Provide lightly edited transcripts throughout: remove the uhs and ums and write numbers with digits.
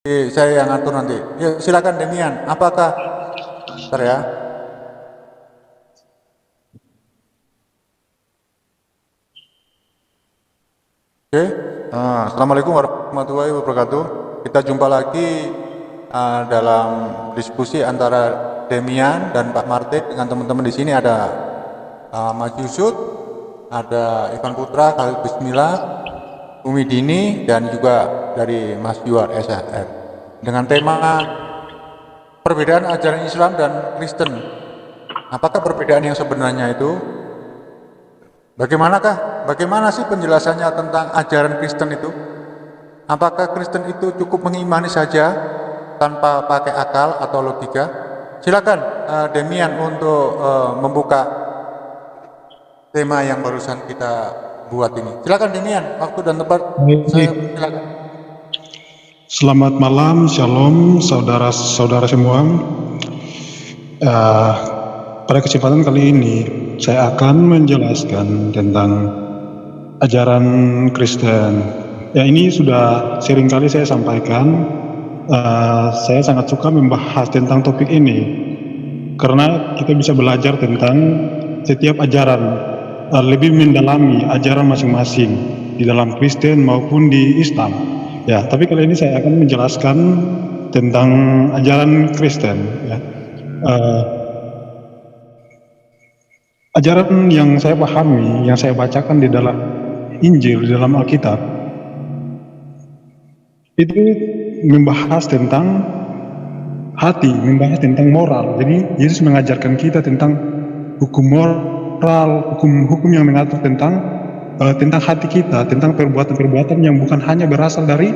Saya yang atur nanti. Ya, silakan Demian. Apakah? Bentar ya. Oke. Assalamualaikum warahmatullahi wabarakatuh. Kita jumpa lagi dalam diskusi antara Demian dan Pak Martin dengan teman-teman di sini ada Mas Yusuf, ada Ivan Putra, Khalid Bismillah, Umi Dini, dan juga dari Mas Yuar SHR dengan tema perbedaan ajaran Islam dan Kristen. Apakah perbedaan yang sebenarnya itu? Bagaimana sih penjelasannya tentang ajaran Kristen itu? Apakah Kristen itu cukup mengimani saja tanpa pakai akal atau logika? Silakan Demian untuk membuka tema yang barusan kita buat ini. Silakan Demian, waktu dan tempat saya silakan. Selamat malam, shalom saudara-saudara semua. Pada kesempatan kali ini saya akan menjelaskan tentang ajaran Kristen. Ya, ini sudah sering kali saya sampaikan. Saya sangat suka membahas tentang topik ini karena kita bisa belajar tentang setiap ajaran, lebih mendalami ajaran masing-masing di dalam Kristen maupun di Islam. Ya, tapi kali ini saya akan menjelaskan tentang ajaran Kristen. Ya. Ajaran yang saya pahami, yang saya bacakan di dalam Injil, di dalam Alkitab, itu membahas tentang hati, membahas tentang moral. Jadi Yesus mengajarkan kita tentang hukum moral, hukum yang mengatur tentang hati kita, tentang perbuatan-perbuatan yang bukan hanya berasal dari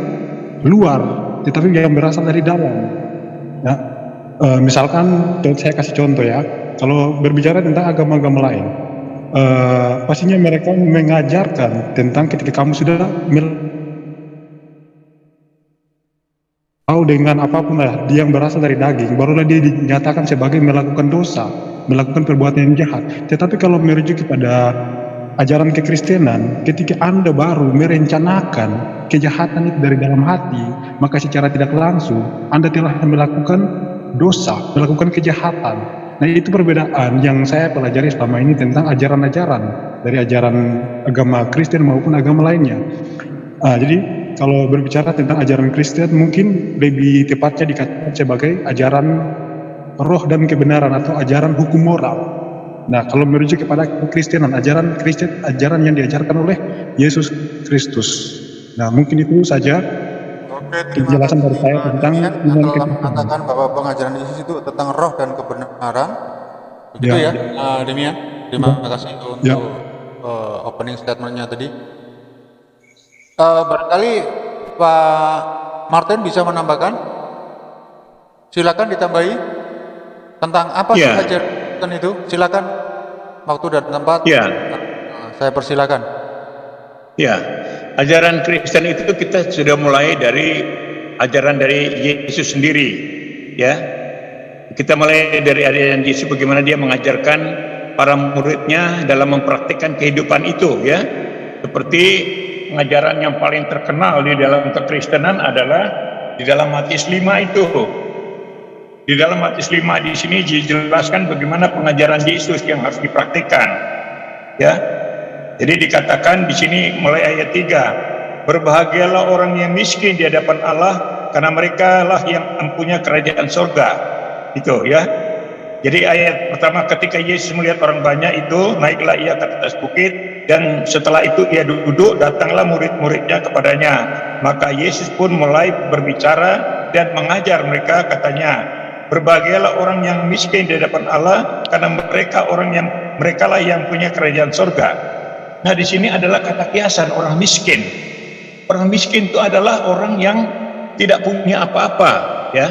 luar, tetapi yang berasal dari dalam. Ya, misalkan saya kasih contoh ya. Kalau berbicara tentang agama-agama lain, pastinya mereka mengajarkan tentang ketika kamu sudah tahu dengan apapun lah, dia yang berasal dari daging, barulah dia dinyatakan sebagai melakukan dosa, melakukan perbuatan yang jahat. Tetapi kalau merujuk kepada ajaran kekristenan, ketika Anda baru merencanakan kejahatan itu dari dalam hati, maka secara tidak langsung Anda telah melakukan dosa, melakukan kejahatan. Nah, itu perbedaan yang saya pelajari selama ini tentang ajaran-ajaran dari ajaran agama Kristen maupun agama lainnya. Jadi kalau berbicara tentang ajaran Kristen, mungkin lebih tepatnya dikatakan sebagai ajaran roh dan kebenaran atau ajaran hukum moral. Nah, kalau merujuk kepada kekristenan, ajaran Kristen, ajaran yang diajarkan oleh Yesus Kristus. Nah, mungkin itu saja. Oke, terima kasih penjelasan dari saya tentang Demian yang iman telah kekristenan. mengatakan bahwa pengajaran Yesus itu tentang roh dan kebenaran. Begitu ya, Demian. Terima kasih untuk opening statement-nya tadi. Barangkali Pak Martin bisa menambahkan. Silakan ditambahi tentang apa sih ajaran itu. Silakan, waktu dan tempat. Saya persilakan. Ya, ajaran Kristen itu kita sudah mulai dari ajaran dari Yesus sendiri, ya. Kita mulai dari ajaran Yesus, bagaimana dia mengajarkan para muridnya dalam mempraktikkan kehidupan itu, ya. Seperti pengajaran yang paling terkenal di dalam kekristenan adalah di dalam Matius 5 itu. Di dalam Matius 5 di sini dijelaskan bagaimana pengajaran Yesus yang harus dipraktikkan, ya. Jadi dikatakan di sini mulai ayat 3, berbahagialah orang yang miskin di hadapan Allah, karena mereka lah yang mempunyai kerajaan surga. Itu ya. Jadi ayat pertama, ketika Yesus melihat orang banyak itu, naiklah ia ke atas bukit, dan setelah itu ia duduk, datanglah murid-muridnya kepadanya. Maka Yesus pun mulai berbicara dan mengajar mereka, katanya, berbahagialah orang yang miskin di hadapan Allah, karena mereka lah yang punya kerajaan surga. Nah, di sini adalah kata kiasan orang miskin. Orang miskin itu adalah orang yang tidak punya apa-apa, ya.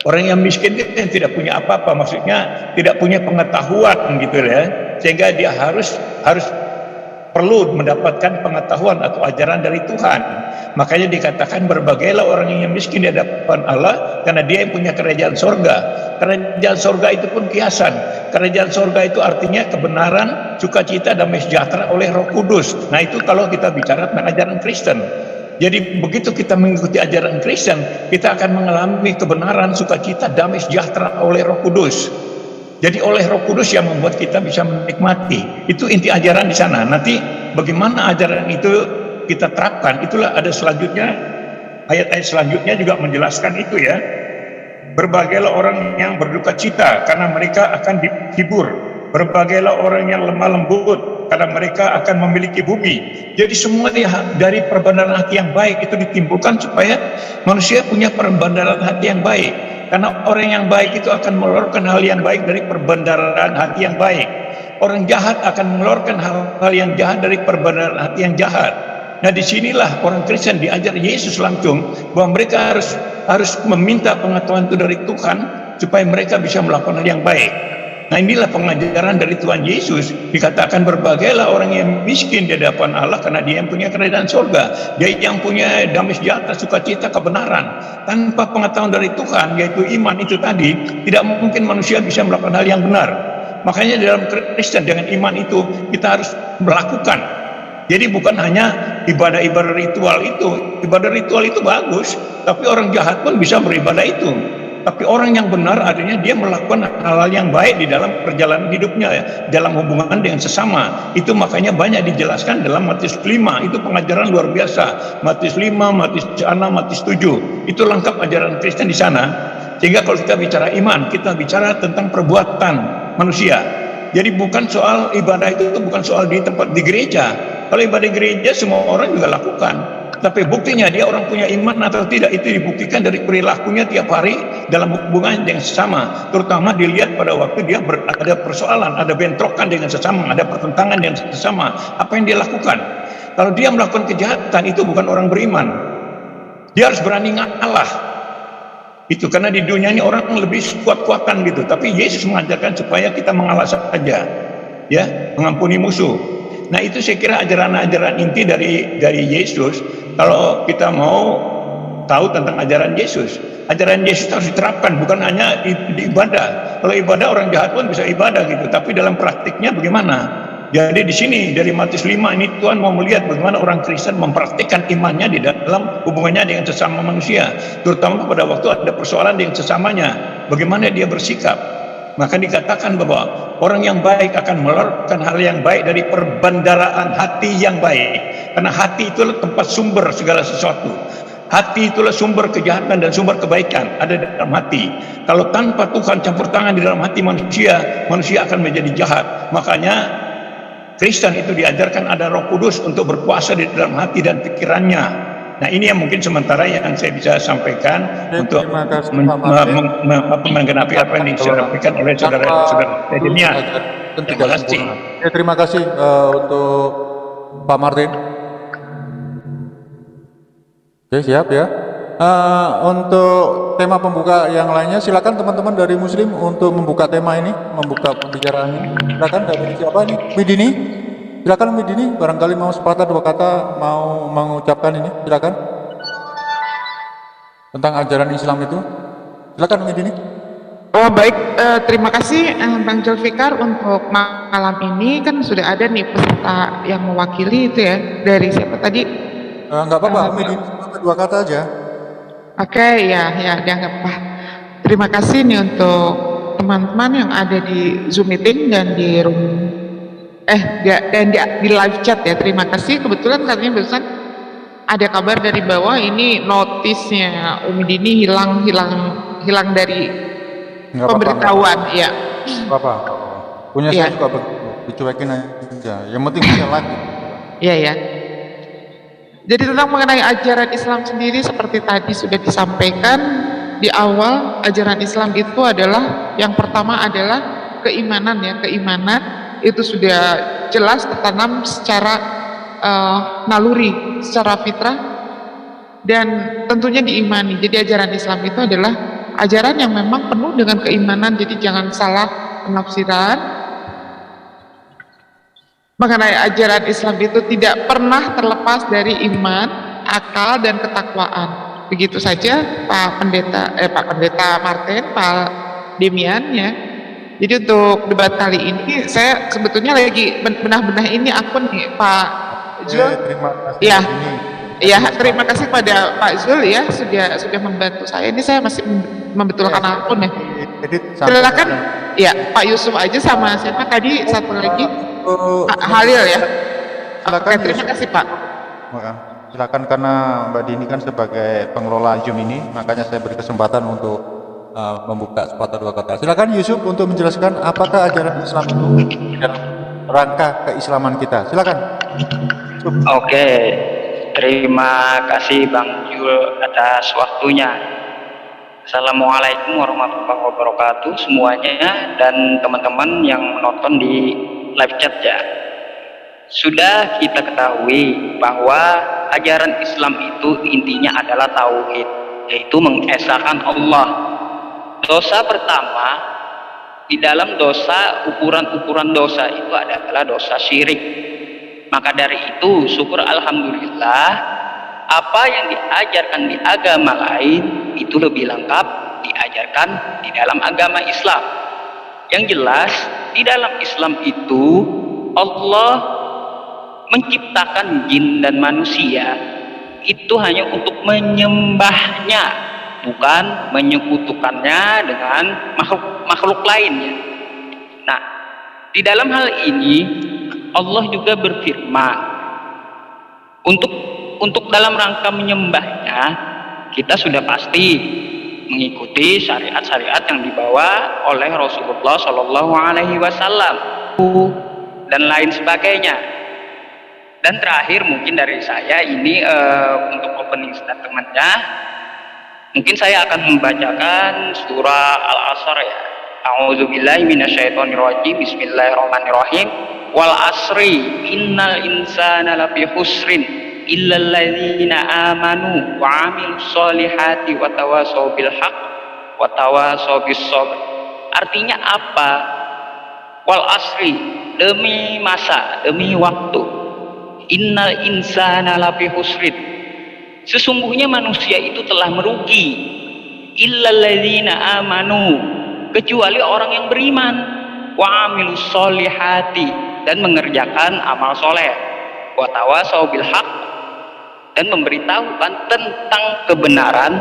Orang yang miskin itu yang tidak punya apa-apa, maksudnya tidak punya pengetahuan gitu ya. Sehingga dia harus perlu mendapatkan pengetahuan atau ajaran dari Tuhan. Makanya dikatakan berbahagialah orang yang miskin di hadapan Allah, karena dia yang punya kerajaan sorga. Kerajaan sorga itu pun kiasan. Kerajaan sorga itu artinya kebenaran, sukacita, damai sejahtera oleh Roh Kudus. Nah, itu kalau kita bicara tentang ajaran Kristen. Jadi begitu kita mengikuti ajaran Kristen, kita akan mengalami kebenaran, sukacita, damai, sejahtera oleh Roh Kudus. Jadi oleh Roh Kudus yang membuat kita bisa menikmati. Itu inti ajaran di sana. Nanti bagaimana ajaran itu kita terapkan, itulah ada selanjutnya, ayat-ayat selanjutnya juga menjelaskan itu ya. Berbahagialah orang yang berduka cita karena mereka akan dihibur. Berbahagialah orang yang lemah lembut karena mereka akan memiliki bumi. Jadi semua dari perbendaharaan hati yang baik itu ditimbulkan supaya manusia punya perbendaharaan hati yang baik. Karena orang yang baik itu akan mengeluarkan hal yang baik dari perbendaharaan hati yang baik. Orang jahat akan mengeluarkan hal-hal yang jahat dari perbendaharaan hati yang jahat. Nah, disinilah orang Kristen diajar Yesus langsung bahwa mereka harus meminta pengetahuan itu dari Tuhan supaya mereka bisa melakukan hal yang baik. Nah, inilah pengajaran dari Tuhan Yesus. Dikatakan berbahagialah orang yang miskin di hadapan Allah karena dia yang punya kerajaan surga. Dia yang punya damai sejahtera, sukacita, kebenaran. Tanpa pengetahuan dari Tuhan, yaitu iman itu tadi, tidak mungkin manusia bisa melakukan hal yang benar. Makanya dalam Kristen dengan iman itu kita harus melakukan. Jadi bukan hanya ibadah-ibadah ritual itu. Ibadah ritual itu bagus, tapi orang jahat pun bisa beribadah itu. Tapi orang yang benar artinya dia melakukan hal-hal yang baik di dalam perjalanan hidupnya ya, dalam hubungan dengan sesama. Itu makanya banyak dijelaskan dalam Matius 5. Itu pengajaran luar biasa. Matius 5, Matius 6, Matius 7. Itu lengkap ajaran Kristen di sana. Sehingga kalau kita bicara iman, kita bicara tentang perbuatan manusia. Jadi bukan soal ibadah itu bukan soal di tempat di gereja. Kalau ibadah di gereja semua orang juga lakukan. Tapi buktinya dia orang punya iman atau tidak itu dibuktikan dari perilakunya tiap hari dalam hubungan dengan sesama. Terutama dilihat pada waktu dia ada persoalan, ada bentrokan dengan sesama, ada pertentangan dengan sesama. Apa yang dia lakukan? Kalau dia melakukan kejahatan itu bukan orang beriman. Dia harus berani ngalah. Itu karena di dunia ini orang lebih kuat-kuatan gitu. Tapi Yesus mengajarkan supaya kita mengalah saja, ya, mengampuni musuh. Nah itu saya kira ajaran-ajaran inti dari Yesus. Kalau kita mau tahu tentang ajaran Yesus harus diterapkan, bukan hanya di ibadah. Kalau ibadah orang jahat pun bisa ibadah gitu, tapi dalam praktiknya bagaimana? Jadi di sini dari Matius 5 ini Tuhan mau melihat bagaimana orang Kristen mempraktikkan imannya di dalam hubungannya dengan sesama manusia, terutama pada waktu ada persoalan dengan sesamanya, bagaimana dia bersikap. Maka dikatakan bahwa orang yang baik akan mengeluarkan hal yang baik dari perbendaharaan hati yang baik. Karena hati itulah tempat sumber segala sesuatu. Hati itulah sumber kejahatan dan sumber kebaikan ada di dalam hati. Kalau tanpa Tuhan campur tangan di dalam hati manusia, manusia akan menjadi jahat. Makanya Kristen itu diajarkan ada Roh Kudus untuk berkuasa di dalam hati dan pikirannya. Nah ini yang mungkin sementara yang saya bisa sampaikan untuk menggenapi apa yang disampaikan oleh saudara-saudara Demian. Terima kasih. Terima kasih untuk Pak Martin. Oke, siap ya. Untuk tema pembuka yang lainnya, silakan teman-teman dari Muslim untuk membuka tema ini, membuka pembicaraannya. Silakan dari siapa ini? Widini. Silakan Widini, barangkali mau sepatah dua kata mau mengucapkan ini, silakan. Tentang ajaran Islam itu. Silakan Widini. Oh baik, terima kasih Bang Zulfikar untuk malam ini. Kan sudah ada nih peserta yang mewakili itu ya, dari siapa tadi? Enggak apa-apa, Widini, dua kata aja. Oke, ya dianggap Pak. Terima kasih nih untuk teman-teman yang ada di Zoom meeting dan di room di live chat ya. Terima kasih. Kebetulan katanya barusan ada kabar dari bawah ini notisnya Umi Dini hilang dari pemberitahuan. Ya. Apa? Punya saya juga dicuekin aja. Yang penting bisa lagi. Iya ya. Jadi tentang mengenai ajaran Islam sendiri seperti tadi sudah disampaikan di awal, ajaran Islam itu adalah yang pertama adalah keimanan ya. Keimanan itu sudah jelas tertanam secara naluri, secara fitrah dan tentunya diimani. Jadi ajaran Islam itu adalah ajaran yang memang penuh dengan keimanan, jadi jangan salah penafsiran. Mengenai ajaran Islam itu tidak pernah terlepas dari iman, akal, dan ketakwaan. Begitu saja Pak Pendeta Martin, Pak Demian ya. Jadi untuk debat kali ini saya sebetulnya lagi benah-benah ini akun nih Pak Jul. Terima kasih. Ya. Ya, terima kasih pada Pak Zul ya sudah membantu saya. Ini saya masih membetulkan akun ya. Edit Silakan ya Pak Yusuf aja sama siapa tadi satu lagi Pak Halil ya. Silakan. Oke, terima kasih Pak. Silakan, karena Mbak Dini kan sebagai pengelola Zoom ini, makanya saya beri kesempatan untuk membuka sepatah dua kata. Silakan Yusuf untuk menjelaskan apakah ajaran Islam itu dalam rangka keislaman kita. Silakan. Oke, terima kasih Bang Jul atas waktunya. Assalamualaikum warahmatullahi wabarakatuh semuanya dan teman-teman yang menonton di live chat ya. Sudah kita ketahui bahwa ajaran Islam itu intinya adalah tauhid, yaitu mengesahkan Allah. Dosa pertama di dalam dosa, ukuran-ukuran dosa itu adalah dosa syirik. Maka dari itu syukur alhamdulillah apa yang diajarkan di agama lain itu lebih lengkap diajarkan di dalam agama Islam. Yang jelas di dalam Islam itu Allah menciptakan jin dan manusia itu hanya untuk menyembahnya, bukan menyekutukannya dengan makhluk lainnya. Nah, di dalam hal ini Allah juga berfirman untuk dalam rangka menyembahnya kita sudah pasti mengikuti syariat-syariat yang dibawa oleh Rasulullah Shallallahu Alaihi Wasallam dan lain sebagainya. Dan terakhir mungkin dari saya ini untuk opening statementnya, mungkin saya akan membacakan surah Al-Asr ya. A'udzubillahi minasyaitonirrajim. Bismillahirrahmanirrahim. Wal asri innal insana lafi khusrin illal ladzina amanu wa amilus solihati wa tawasaw bil haqq wa tawasaw bis sabr. Artinya apa? Wal asri, demi masa, demi waktu. Innal insana lafi khusrin, sesungguhnya manusia itu telah merugi. Illal ladzina amanu, kecuali orang yang beriman. Wa amilus solihati, dan mengerjakan amal soleh. Wa tawasaw bil haq, dan memberitahukan tentang kebenaran.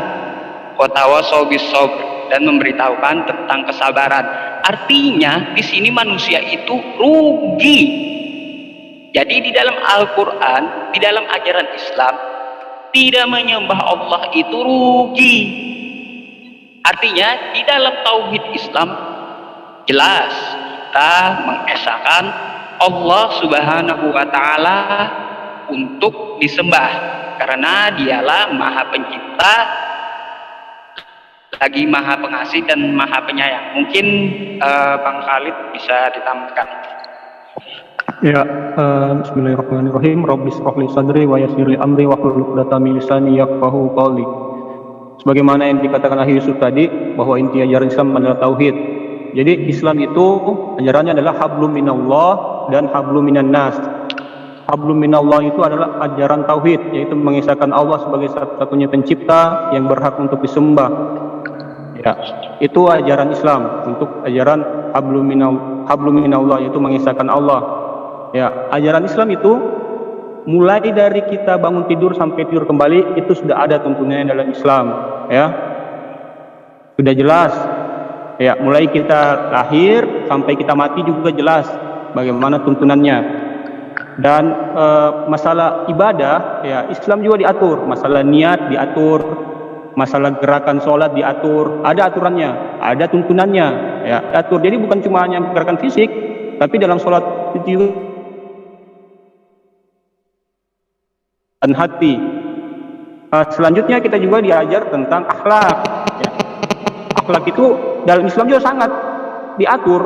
Wa tawasaw bis sabr, dan memberitahukan tentang kesabaran. Artinya di sini manusia itu rugi. Jadi di dalam Al-Quran, di dalam ajaran Islam, tidak menyembah Allah itu rugi. Artinya di dalam tauhid Islam jelas kita mengesahkan Allah Subhanahu wa Ta'ala untuk disembah, karena Dialah Maha Pencipta, lagi Maha Pengasih dan Maha Penyayang. Mungkin Bang Khalid bisa ditambahkan. Ya, bismillahirrahmanirrahim. Rabbis shrah li sadri wa yassir li amri wahlul 'uqdatam min lisani yafqahu qawli. Sebagaimana yang dikatakan Ahli Yusuf tadi, bahwa inti ajaran Islam adalah tauhid. Jadi Islam itu ajarannya adalah hablum minallah dan hablum minan nas. Hablum minallah itu adalah ajaran tauhid, yaitu mengesahkan Allah sebagai satu-satunya pencipta yang berhak untuk disembah. Ya, itu ajaran Islam. Untuk ajaran hablum minallah yaitu mengesahkan Allah. Ya, ajaran Islam itu mulai dari kita bangun tidur sampai tidur kembali itu sudah ada tuntunannya dalam Islam, ya. Sudah jelas. Ya, mulai kita lahir sampai kita mati juga jelas bagaimana tuntunannya. Dan masalah ibadah, ya Islam juga diatur. Masalah niat diatur, masalah gerakan sholat diatur, ada aturannya, ada tuntunannya, ya diatur. Jadi bukan cuma hanya gerakan fisik, tapi dalam sholat itu juga dan hati. Selanjutnya kita juga diajar tentang akhlak. Ya. Akhlak itu dalam Islam juga sangat diatur.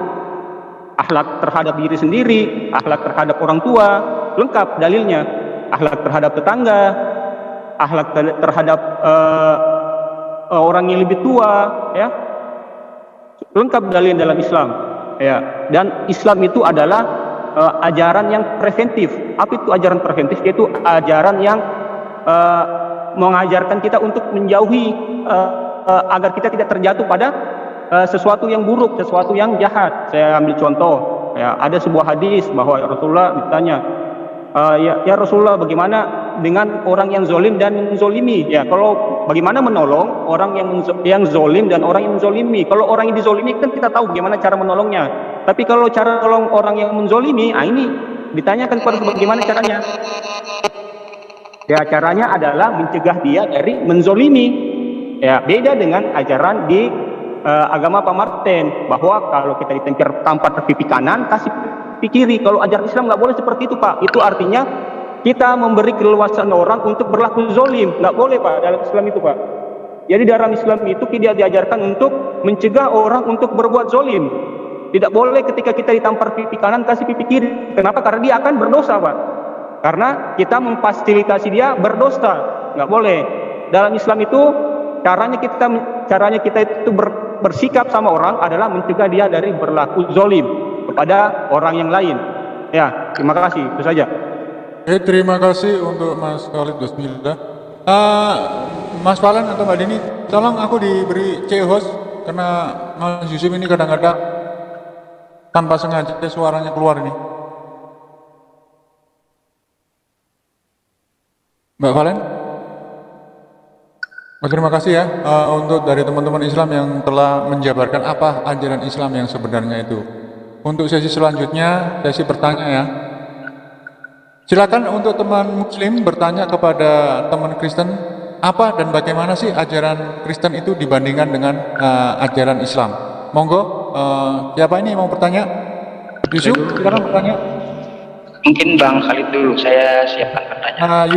Akhlak terhadap diri sendiri, akhlak terhadap orang tua, lengkap dalilnya. Akhlak terhadap tetangga, akhlak terhadap orang yang lebih tua, ya lengkap dalil dalam Islam. Ya, dan Islam itu adalah ajaran yang preventif. Apa itu ajaran preventif? Yaitu ajaran yang mengajarkan kita untuk menjauhi agar kita tidak terjatuh pada sesuatu yang buruk, sesuatu yang jahat. Saya ambil contoh, ya ada sebuah hadis bahwa Rasulullah ditanya, ya Rasulullah, bagaimana dengan orang yang zolim dan menzolimi. Ya, kalau bagaimana menolong orang yang zolim dan orang yang menzolimi? Kalau orang yang dizolimi kan kita tahu bagaimana cara menolongnya. Tapi kalau cara menolong orang yang menzolimi, ini ditanyakan kepada bagaimana caranya. Ya, caranya adalah mencegah dia dari menzolimi. Ya, beda dengan ajaran di agama Pak Martin, bahwa kalau kita tampar pipi kanan, kasih pipi kiri. Kalau ajaran Islam nggak boleh seperti itu, Pak. Itu artinya kita memberi keleluasan orang untuk berlaku zolim. Nggak boleh, Pak, dalam Islam itu, Pak. Jadi dalam Islam itu tidak diajarkan untuk mencegah orang untuk berbuat zolim. Tidak boleh ketika kita ditampar pipi kanan, kasih pipi kiri. Kenapa? Karena dia akan berdosa, Pak. Karena kita memfasilitasi dia berdosa, nggak boleh. Dalam Islam itu caranya kita itu bersikap sama orang adalah mencegah dia dari berlaku zolim kepada orang yang lain. Ya, terima kasih. Itu saja. Terima kasih untuk Mas Khalid Bismillah. Mas Valen atau Mbak Dini, tolong aku diberi C-host karena Mas Yusuf ini kadang-kadang tanpa sengaja suaranya keluar ini. Mbak Valen? Terima kasih ya untuk dari teman-teman Islam yang telah menjabarkan apa ajaran Islam yang sebenarnya itu. Untuk sesi selanjutnya, sesi bertanya ya. Silakan untuk teman Muslim bertanya kepada teman Kristen, apa dan bagaimana sih ajaran Kristen itu dibandingkan dengan ajaran Islam. Monggo, siapa ini yang mau bertanya? Yusuf, silakan bertanya. Mungkin Bang Khalid dulu, saya siapkan pertanyaan.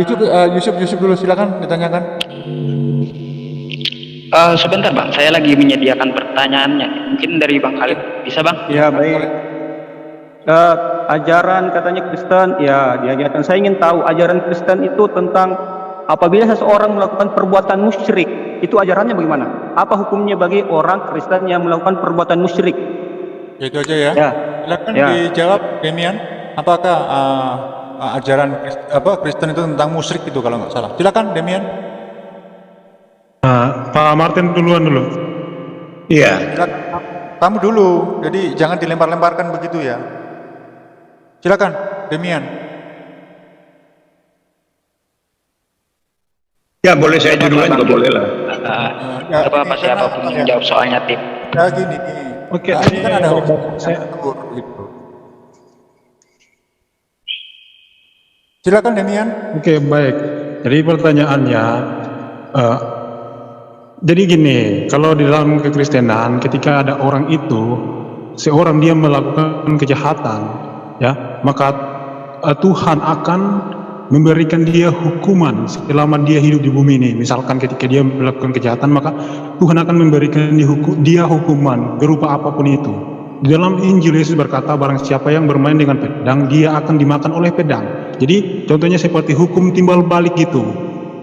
Yusuf dulu, silakan ditanyakan. Sebentar Bang, saya lagi menyediakan pertanyaannya. Mungkin dari Bang Khalid, bisa Bang? Ya, baik. Ajaran katanya Kristen, ya diajarkan. Saya ingin tahu ajaran Kristen itu tentang apabila seseorang melakukan perbuatan musyrik, itu ajarannya bagaimana? Apa hukumnya bagi orang Kristen yang melakukan perbuatan musyrik? Itu aja ya. Silakan dijawab, Demian. Apakah ajaran Kristen itu tentang musyrik itu kalau nggak salah? Silakan, Demian. Pak Martin duluan dulu. Iya. Kamu dulu, jadi jangan dilempar-lemparkan begitu ya. Silakan, Demian. Ya, boleh saya duluan juga boleh lah. Apa siapapun yang jawab soalnya tim. Ya gini. Oke, ini kan ada saya gitu. Silakan, Demian. Oke, baik. Jadi pertanyaannya, jadi gini, kalau di dalam kekristenan, ketika ada orang itu, seorang dia melakukan kejahatan, ya, maka Tuhan akan memberikan dia hukuman selama dia hidup di bumi ini. Misalkan ketika dia melakukan kejahatan, maka Tuhan akan memberikan dia hukuman berupa apapun itu. Di dalam Injil Yesus berkata, barang siapa yang bermain dengan pedang, dia akan dimakan oleh pedang. Jadi contohnya seperti hukum timbal balik gitu.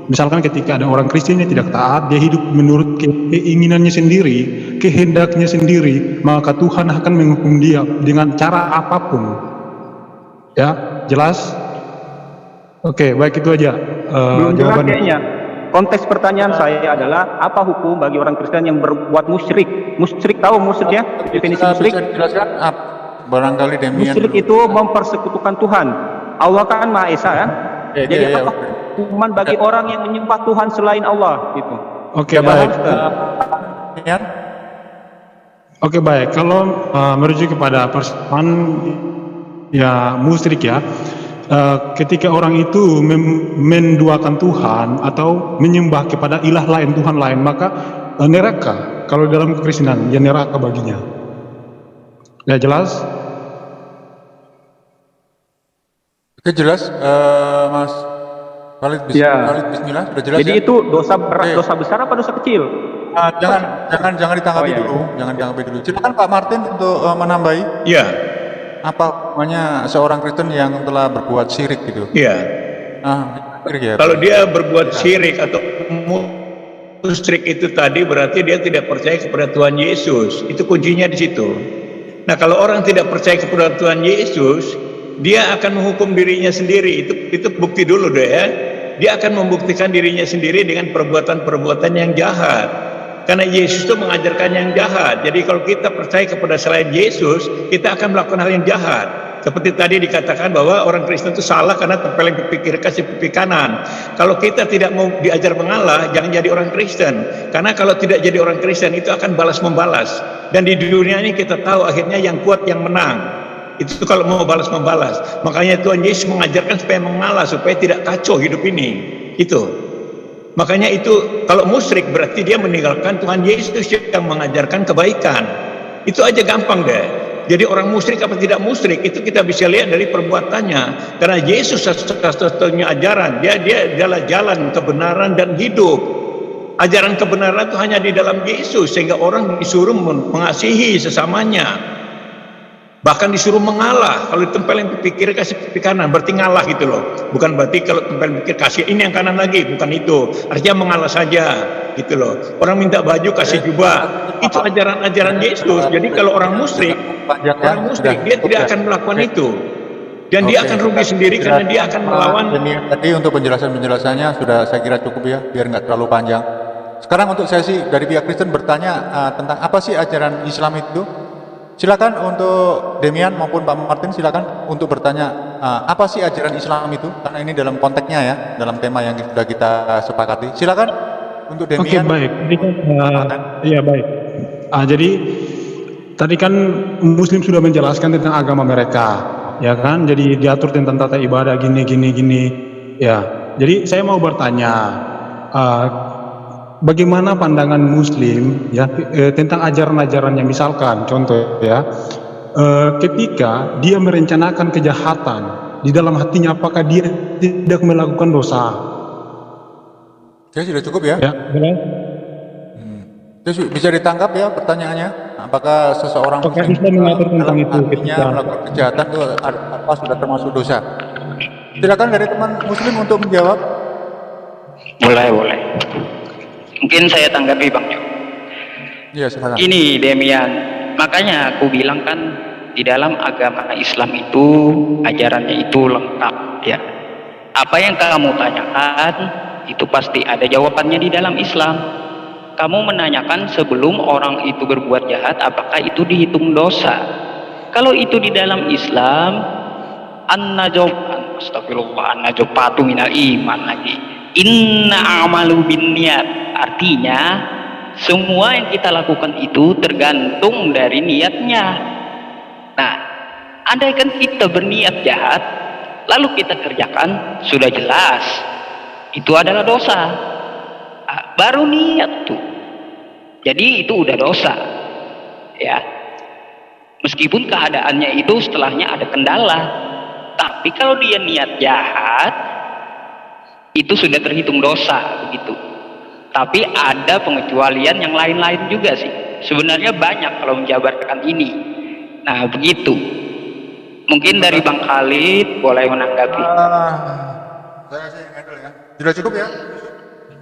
Misalkan ketika ada orang Kristen yang tidak taat, dia hidup menurut keinginannya sendiri, kehendaknya sendiri, maka Tuhan akan menghukum dia dengan cara apapun. Ya, jelas? Oke, baik, itu aja jawabannya. Kayaknya konteks pertanyaan saya adalah apa hukum bagi orang Kristen yang berbuat musyrik? Musyrik, tahu musyrik ya? Definisi musyrik? Bisa dijelaskan? Barangkali Demian. Musyrik itu mempersekutukan Tuhan. Allah kan Maha Esa ya. Jadi apa hukuman bagi orang yang menyembah Tuhan selain Allah gitu. Oke, baik. Oke, baik. Kalau merujuk kepada persoalan ya musyrik ya, ketika orang itu menduakan Tuhan atau menyembah kepada ilah lain, Tuhan lain, maka neraka. Kalau dalam kekristenan ya neraka baginya. Ya, jelas? Oke, jelas, Mas Khalid Bismillah, sudah jelas. Jadi ya? itu dosa berat, dosa besar apa dosa kecil? Jangan ditanggapi dulu, jangan ditanggapi dulu. Silakan Pak Martin untuk menambahi. Iya. Apa namanya seorang Kristen yang telah berbuat syirik gitu? Iya. Kalau dia berbuat syirik atau musyrik itu tadi berarti dia tidak percaya kepada Tuhan Yesus. Itu kuncinya di situ. Nah, kalau orang tidak percaya kepada Tuhan Yesus, dia akan menghukum dirinya sendiri. Itu bukti dulu deh ya. Dia akan membuktikan dirinya sendiri dengan perbuatan-perbuatan yang jahat. Karena Yesus itu mengajarkan yang jahat. Jadi kalau kita percaya kepada selain Yesus, kita akan melakukan hal yang jahat. Seperti tadi dikatakan bahwa orang Kristen itu salah karena tempeleng pipi kiri kasih pipi kanan. Kalau kita tidak mau diajar mengalah, jangan jadi orang Kristen. Karena kalau tidak jadi orang Kristen itu akan balas membalas. Dan di dunia ini kita tahu akhirnya yang kuat yang menang. Itu kalau mau balas membalas. Makanya Tuhan Yesus mengajarkan supaya mengalah, supaya tidak kacau hidup ini. Itu. Makanya itu kalau musyrik berarti dia meninggalkan Tuhan Yesus yang mengajarkan kebaikan. Itu aja gampang deh. Jadi orang musyrik apa tidak musyrik itu kita bisa lihat dari perbuatannya. Karena Yesus satu-satunya ajaran, dia adalah jalan kebenaran dan hidup. Ajaran kebenaran itu hanya di dalam Yesus, sehingga orang disuruh mengasihi sesamanya. Bahkan disuruh mengalah. Kalau ditempelin pipi kiri kasih pipi kanan, berarti ngalah gitu loh. Bukan berarti kalau tempelin pipi kasih ini yang kanan lagi, bukan itu. Artinya mengalah saja gitu loh. Orang minta baju kasih jubah. Itu ajaran-ajaran Yesus. Jadi kalau orang musyrik dia tidak akan melakukan itu. Dan dia akan rugi sendiri karena dia akan melawan. Tadi untuk penjelasannya sudah saya kira cukup ya, biar nggak terlalu panjang. Sekarang untuk sesi dari pihak Kristen bertanya tentang apa sih ajaran Islam itu. Silakan untuk Demian maupun Pak Martin, silakan untuk bertanya apa sih ajaran Islam itu, karena ini dalam konteksnya ya, dalam tema yang sudah kita sepakati. Silakan untuk Demian. Oke, baik. Iya, baik. Jadi tadi kan Muslim sudah menjelaskan tentang agama mereka, ya kan? Jadi diatur tentang tata ibadah gini. Ya. Jadi saya mau bertanya, bagaimana pandangan Muslim ya tentang ajaran-ajarannya, misalkan contoh ya, ketika dia merencanakan kejahatan di dalam hatinya, apakah dia tidak melakukan dosa? Oke, sudah cukup ya? Ya, benar. Terus bisa ditangkap ya pertanyaannya, apakah seseorang Apakah Islam mengatur tentang itu ketika melakukan kejahatan itu apa sudah termasuk dosa? Silakan dari teman Muslim untuk menjawab. Boleh. Mungkin saya tanggapi Bang Jo. Iya, silakan. Ini Demian, makanya aku bilang kan di dalam agama Islam itu ajarannya itu lengkap ya. Apa yang kamu tanyakan itu pasti ada jawabannya di dalam Islam. Kamu menanyakan sebelum orang itu berbuat jahat, apakah itu dihitung dosa? Kalau itu di dalam Islam, an-najobatu minal iman lagi. Inna amalu binniyat. Artinya semua yang kita lakukan itu tergantung dari niatnya. Nah, andaikan kita berniat jahat lalu kita kerjakan, sudah jelas itu adalah dosa. Baru niat tuh, jadi itu udah dosa ya, meskipun keadaannya itu setelahnya ada kendala. Tapi kalau dia niat jahat itu sudah terhitung dosa begitu. Tapi ada pengecualian yang lain-lain juga sih, sebenarnya banyak kalau menjabarkan ini. Nah begitu, mungkin dari Bang Khalid boleh menanggapi. Saya sih handle ya. Sudah cukup ya?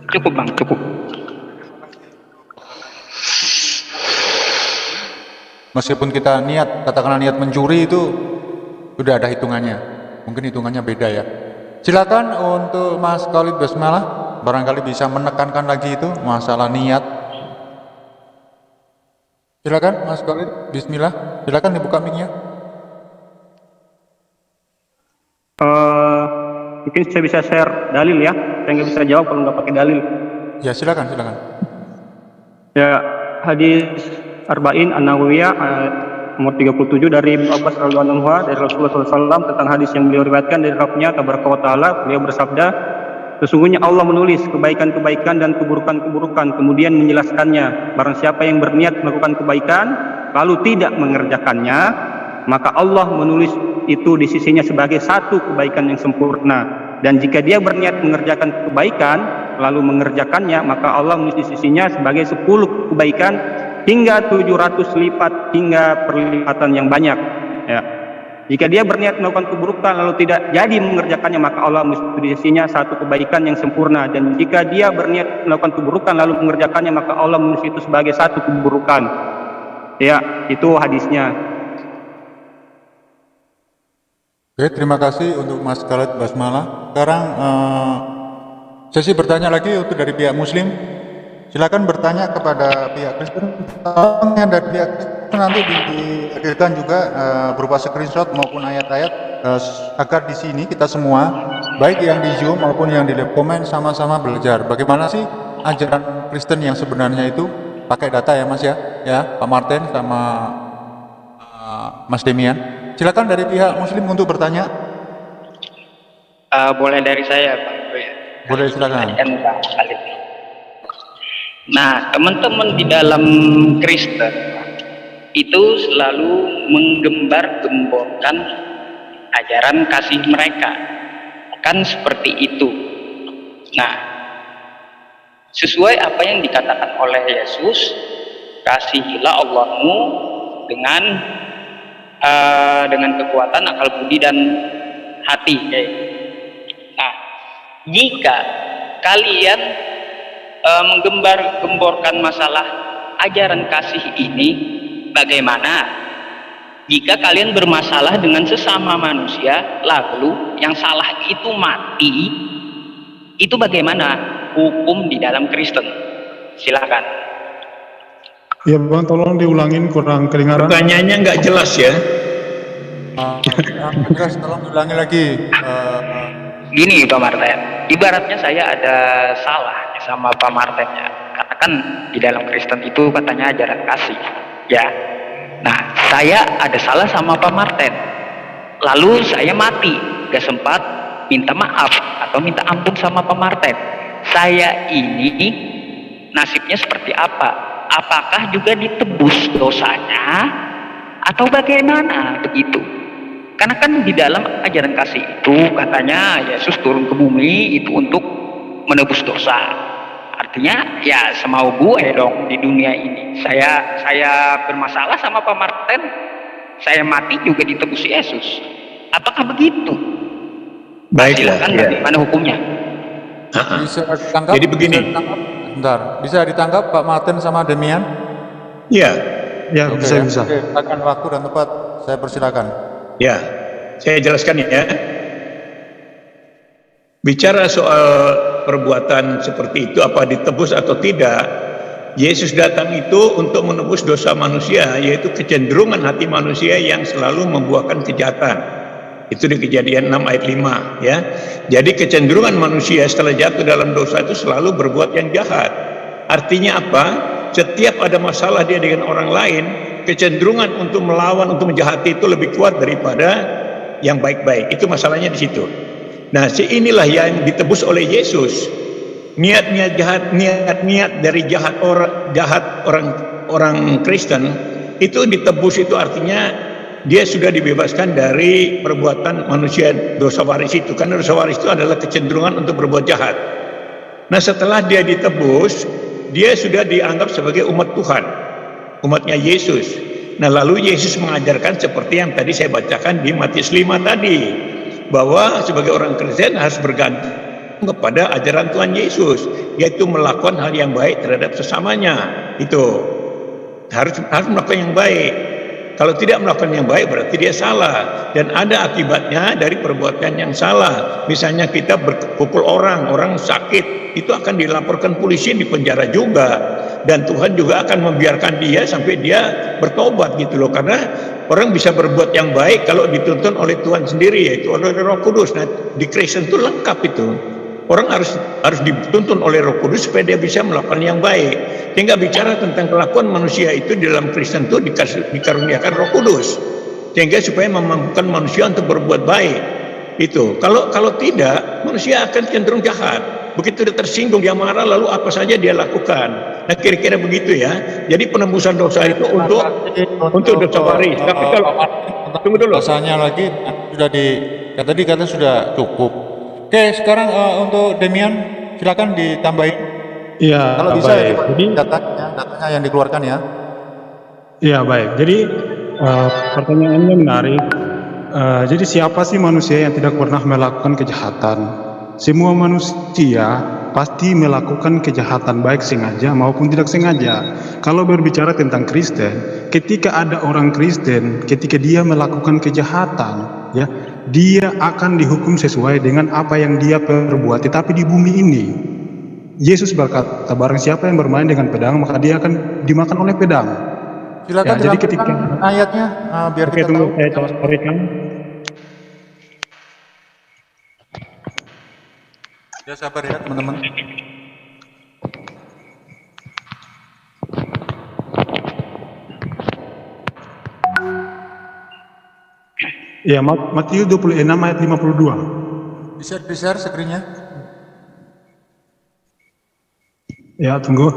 Cukup Bang, cukup. Meskipun kita niat, katakanlah niat mencuri itu udah ada hitungannya. Mungkin hitungannya beda ya. Silakan untuk Mas Khalid Basmalah, barangkali bisa menekankan lagi itu masalah niat. Silakan Mas Khalid, bismillah. Silakan dibuka mic-nya. Mungkin saya bisa share dalil ya. Saya nggak bisa jawab kalau nggak pakai dalil. Ya, silakan. Ya, hadis Arba'in An-Nawawiyah nomor 37 dari Ibnu Abbas radhiyallahu anhu dari Rasulullah SAW tentang hadis yang beliau riwayatkan dari Rabbnya tabaraka wa taala. Beliau bersabda, sesungguhnya Allah menulis kebaikan-kebaikan dan keburukan-keburukan, kemudian menjelaskannya. Barang siapa yang berniat melakukan kebaikan lalu tidak mengerjakannya, maka Allah menulis itu di sisinya sebagai satu kebaikan yang sempurna. Dan jika dia berniat mengerjakan kebaikan lalu mengerjakannya, maka Allah menulis di sisinya sebagai 10 kebaikan hingga 700 lipat, hingga perlipatan yang banyak ya. Jika dia berniat melakukan keburukan lalu tidak jadi mengerjakannya, maka Allah menulis di sisinya satu kebaikan yang sempurna. Dan jika dia berniat melakukan keburukan lalu mengerjakannya, maka Allah menulis itu sebagai satu keburukan ya. Itu hadisnya. Oke, terima kasih untuk Mas Khalid Basmalah. Sekarang sesi bertanya lagi untuk dari pihak Muslim. Silakan bertanya kepada pihak Kristen. Dari pihak Kristen nanti dihadirkan juga berupa screenshot maupun ayat-ayat agar di sini kita semua, baik yang di Zoom maupun yang di live comment, sama-sama belajar bagaimana sih ajaran Kristen yang sebenarnya itu. Pakai data ya Mas ya Pak Martin sama Mas Demian. Silakan dari pihak Muslim untuk bertanya. Boleh dari saya, Pak. Boleh, silakan. Nah, teman-teman di dalam Kristen itu selalu menggembar-gemborkan ajaran kasih mereka, kan seperti itu. Nah, sesuai apa yang dikatakan oleh Yesus, kasihilah Allahmu dengan kekuatan akal budi dan hati. Nah, jika kalian menggembar-gemborkan masalah ajaran kasih ini, bagaimana jika kalian bermasalah dengan sesama manusia lalu yang salah itu mati? Itu bagaimana hukum di dalam Kristen? Silakan. Ya Bang, tolong diulangin, kurang kedengaran. Pertanyaannya nggak jelas ya. Jelas, tolong ulangi lagi. Gini Pak Martin, ibaratnya saya ada salah sama Pak Martin ya, karena kan di dalam Kristen itu katanya ajaran kasih ya. Nah, saya ada salah sama Pak Martin, lalu saya mati, gak sempat minta maaf atau minta ampun sama Pak Martin. Saya ini nasibnya seperti apa? Apakah juga ditebus dosanya atau bagaimana begitu? Karena kan di dalam ajaran kasih itu katanya Yesus turun ke bumi itu untuk menebus dosa. Artinya ya semau gue dong di dunia ini. Saya bermasalah sama Pak Martin, saya mati juga ditebus Yesus. Apakah begitu? Baiklah. Silakan, Ya. bagaimana hukumnya? Bisa ditangkap. Jadi begini. Bisa ditangkap Pak Martin sama Demian. Ya, Ya, Oke, bisa, ya. bisa. Oke, silakan waktu dan tempat saya persilakan. ya. Saya jelaskan ya. Bicara soal perbuatan seperti itu, apa ditebus atau tidak, Yesus datang itu untuk menebus dosa manusia, yaitu kecenderungan hati manusia yang selalu membuahkan kejahatan. Itu di Kejadian 6 ayat 5 ya. Jadi kecenderungan manusia setelah jatuh dalam dosa itu selalu berbuat yang jahat. Artinya apa? Setiap ada masalah dia dengan orang lain, kecenderungan untuk melawan, untuk menjahati itu lebih kuat daripada yang baik-baik. Itu masalahnya di situ. Nah, inilah yang ditebus oleh Yesus. Niat-niat jahat, niat-niat dari orang Kristen itu ditebus, itu artinya dia sudah dibebaskan dari perbuatan manusia dosa waris itu. Karena dosa waris itu adalah kecenderungan untuk berbuat jahat. Nah, setelah dia ditebus, dia sudah dianggap sebagai umat Tuhan, umatnya Yesus. Nah, lalu Yesus mengajarkan seperti yang tadi saya bacakan di Matius 5 tadi, bahwa sebagai orang Kristen harus bergantung kepada ajaran Tuhan Yesus, yaitu melakukan hal yang baik terhadap sesamanya. Itu harus melakukan yang baik. Kalau tidak melakukan yang baik berarti dia salah, dan ada akibatnya dari perbuatan yang salah. Misalnya kita berpukul orang sakit, itu akan dilaporkan polisi, dipenjara juga, dan Tuhan juga akan membiarkan dia sampai dia bertobat gitu loh. Karena orang bisa berbuat yang baik kalau dituntun oleh Tuhan sendiri, yaitu oleh Roh Kudus. Nah, di Kristen itu lengkap itu. Orang harus dituntun oleh Roh Kudus supaya dia bisa melakukan yang baik. Sehingga bicara tentang kelakuan manusia itu di dalam Kristen itu dikaruniakan Roh Kudus, sehingga supaya memampukan manusia untuk berbuat baik. Itu kalau tidak, manusia akan cenderung jahat. Begitu dia tersinggung, dia marah, lalu apa saja dia lakukan. Nah, kira-kira begitu ya. Jadi penebusan dosa itu untuk dosa waris. Tapi kalau tunggu dulu. Dosanya lagi sudah tadi kata sudah cukup. Oke, sekarang untuk Demian silakan ditambahin. Iya, Kalau bisa ya, baik. Jadi, datanya yang dikeluarkan ya. iya baik. Jadi pertanyaannya menarik. Jadi siapa sih manusia yang tidak pernah melakukan kejahatan? Semua manusia pasti melakukan kejahatan, baik sengaja maupun tidak sengaja. Kalau berbicara tentang Kristen, ketika ada orang Kristen, ketika dia melakukan kejahatan, ya, dia akan dihukum sesuai dengan apa yang dia perbuat. Tetapi di bumi ini, Yesus berkata, barang siapa yang bermain dengan pedang, maka dia akan dimakan oleh pedang. Silakan jadi dilampirkan ayatnya biar Oke, kita tunggu, tahu. saya carikan. Ya sabar ya teman-teman. Ya, Matius 26 ayat 52. Bisa di-share screen-nya? Ya, tunggu.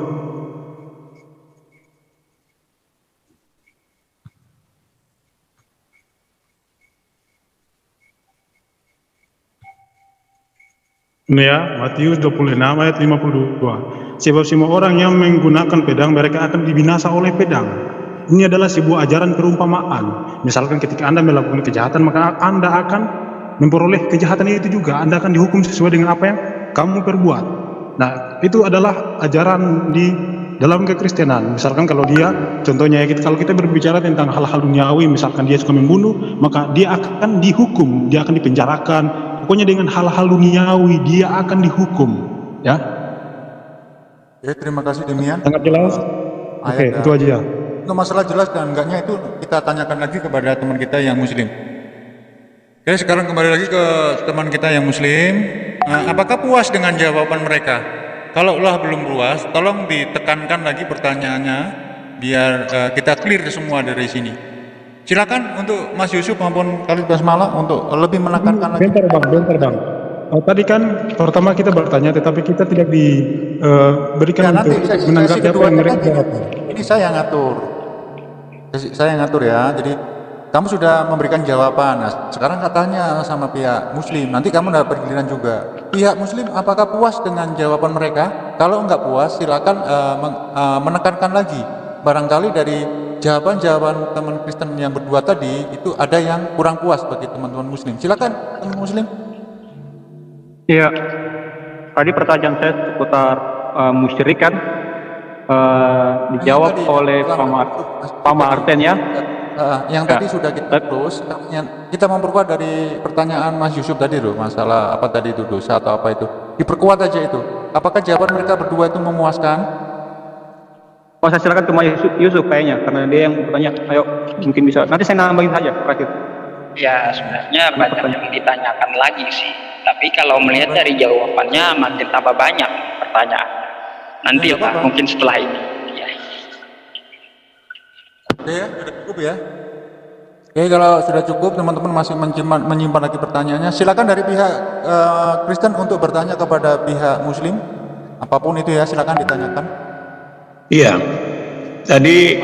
Ini ya, Matius 26 ayat 52. Sebab semua orang yang menggunakan pedang, mereka akan dibinasa oleh pedang. Ini adalah sebuah ajaran perumpamaan. Misalkan ketika Anda melakukan kejahatan, maka Anda akan memperoleh kejahatan itu juga. Anda akan dihukum sesuai dengan apa yang kamu perbuat. Nah, itu adalah ajaran di dalam kekristenan. Misalkan kalau dia, contohnya ya, kalau kita berbicara tentang hal-hal duniawi, misalkan dia suka membunuh, maka dia akan dihukum, dia akan dipenjarakan. Pokoknya dengan hal-hal duniawi dia akan dihukum, ya. Oke, terima kasih Demian. Sangat jelas. Oke, itu aja. Untuk masalah jelas dan enggaknya itu kita tanyakan lagi kepada teman kita yang muslim. Oke, sekarang kembali lagi ke teman kita yang muslim. Apakah puas dengan jawaban mereka? Kalau belum puas, tolong ditekankan lagi pertanyaannya biar kita clear semua dari sini. Silakan untuk Mas Yusuf maupun Khalid Basmala untuk lebih menekankan lagi. Bentar bang. Tadi kan pertama kita bertanya, tetapi kita tidak diberikan Ya, nanti untuk sesi menanggapi apa yang mereka keduanya jawab. ini saya ngatur. Saya ngatur ya. Jadi kamu sudah memberikan jawaban. Nah, sekarang katanya sama pihak muslim. Nanti kamu dapat giliran juga. Pihak muslim apakah puas dengan jawaban mereka? Kalau enggak puas, silakan menekankan lagi. Barangkali dari jawaban-jawaban teman Kristen yang berdua tadi itu ada yang kurang puas bagi teman-teman muslim. Silakan teman muslim. Iya, tadi pertanyaan saya seputar musyrik kan, dijawab oleh Pak Martin ya. Yang tadi sudah kita close. Kita memperkuat dari pertanyaan Mas Yusuf tadi loh, masalah apa tadi itu, dosa atau apa itu. Diperkuat aja itu. Apakah jawaban mereka berdua itu memuaskan? Oh, saya silakan ke Mas Yusuf kayaknya, karena dia yang bertanya. Ayo, mungkin bisa. Nanti saya nambahin saja terakhir. Ya, sebenarnya banyak yang ditanyakan lagi sih. Tapi kalau melihat dari jawabannya makin tambah banyak pertanyaan. Nanti ya Pak, mungkin setelah ini. Ya. Oke ya, sudah cukup ya. Oke, kalau sudah cukup, teman-teman masih menyimpan lagi pertanyaannya. Silakan dari pihak Kristen untuk bertanya kepada pihak Muslim, apapun itu ya, silakan ditanyakan. Iya, tadi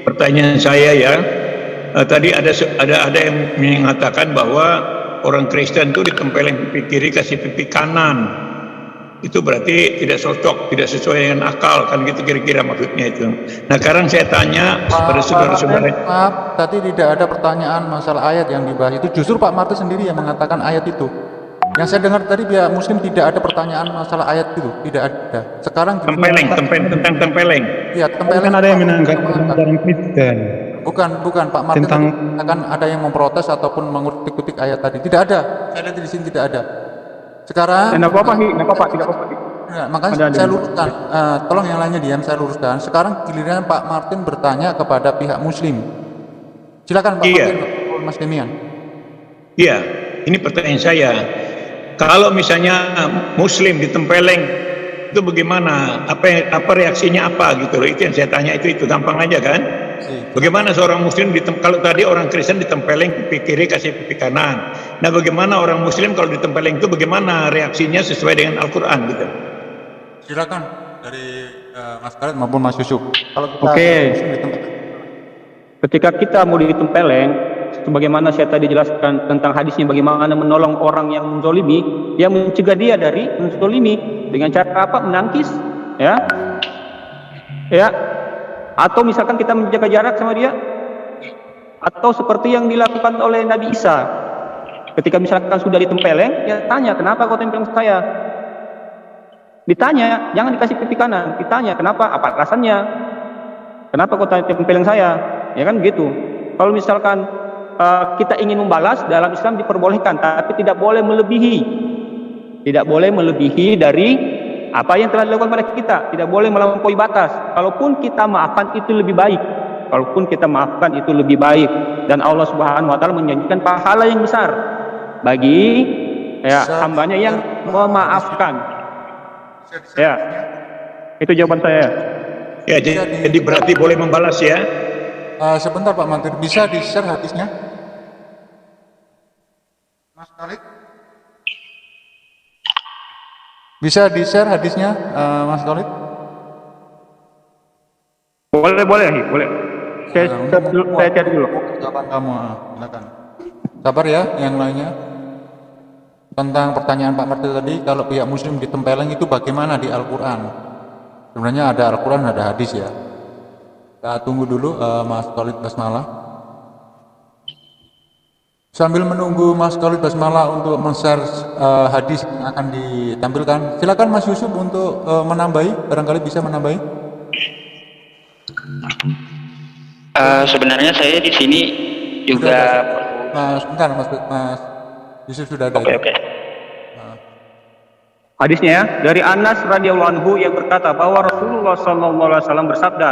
pertanyaan saya ya, tadi ada yang mengatakan bahwa orang Kristen itu ditempelin pipi kiri kasih pipi kanan, itu berarti tidak cocok, tidak sesuai dengan akal, kan gitu kira-kira maksudnya itu. Nah sekarang saya tanya pada saudara-saudara. Maaf, tadi tidak ada pertanyaan masalah ayat yang dibahas itu, justru Pak Martin sendiri yang mengatakan ayat itu. Yang saya dengar tadi pihak Muslim tidak ada pertanyaan masalah ayat itu, tidak ada. Sekarang tentang tempeleng. Iya, tempeleng. Kan ada yang menanggapi ajaran Kristen. Bukan Pak Martin akan ada yang memprotes ataupun mengutik-utik ayat tadi. Tidak ada. Saya lihat di sini tidak ada. Sekarang Tidak apa-apa, tidak apa-apa. Ya, makanya saya luruskan. Tolong yang lainnya diam, saya luruskan. Sekarang giliran Pak Martin bertanya kepada pihak Muslim. Silakan Pak Martin, Mas Demian. Iya, ini pertanyaan saya. Kalau misalnya Muslim ditempeleng itu bagaimana? Apa reaksinya apa gitu loh? Itu yang saya tanya, itu gampang aja kan? Bagaimana seorang Muslim kalau tadi orang Kristen ditempeleng pipi kiri kasih pipi kanan. Nah, bagaimana orang Muslim kalau ditempeleng itu bagaimana reaksinya sesuai dengan Al-Quran gitu? Silakan dari Mas Khalid maupun Mas Yusuf. Kalau kita ketika kita mau ditempeleng, sebagaimana saya tadi jelaskan tentang hadisnya, bagaimana menolong orang yang menzolimi, yang mencegah dia dari menzolimi dengan cara apa? Menangkis, ya, atau misalkan kita menjaga jarak sama dia, atau seperti yang dilakukan oleh Nabi Isa, ketika misalkan sudah ditempeleng, ya tanya, kenapa kau tempeleng saya? Ditanya, jangan dikasih pipi kanan, ditanya, kenapa? Apa alasannya? Kenapa kau tempeleng saya? Ya kan gitu. Kalau misalkan kita ingin membalas, dalam Islam diperbolehkan, tapi tidak boleh melebihi. Tidak boleh melebihi dari apa yang telah dilakukan pada kita. Tidak boleh melampaui batas. Kalaupun kita maafkan, itu lebih baik. kalaupun kita maafkan itu lebih baik, dan Allah Subhanahu wa taala menjanjikan pahala yang besar bagi hambanya yang memaafkan. Ya, itu jawaban saya. Ya, jadi berarti boleh membalas ya. Sebentar Pak Mantir, bisa di-share hadisnya? Mas Khalid? Bisa di-share hadisnya, Mas Khalid? Boleh. Saya cari dulu. Jawaban kamu, silakan. Sabar ya, yang lainnya. Tentang pertanyaan Pak Martir tadi, kalau pihak muslim ditempeleng itu bagaimana di Al-Quran? Sebenarnya ada Al-Quran, ada hadis ya. Kita tunggu dulu Mas Khalid Basmalah. Sambil menunggu Mas Khalid Basmalah untuk men-share hadis yang akan ditampilkan, silakan Mas Yusuf untuk menambahi, barangkali bisa menambahi. Sebenarnya saya di sini juga Sebentar Mas Yusuf sudah ada. Oke. Hadisnya ya, dari Anas radhiyallahu anhu yang berkata bahwa Rasulullah SAW bersabda,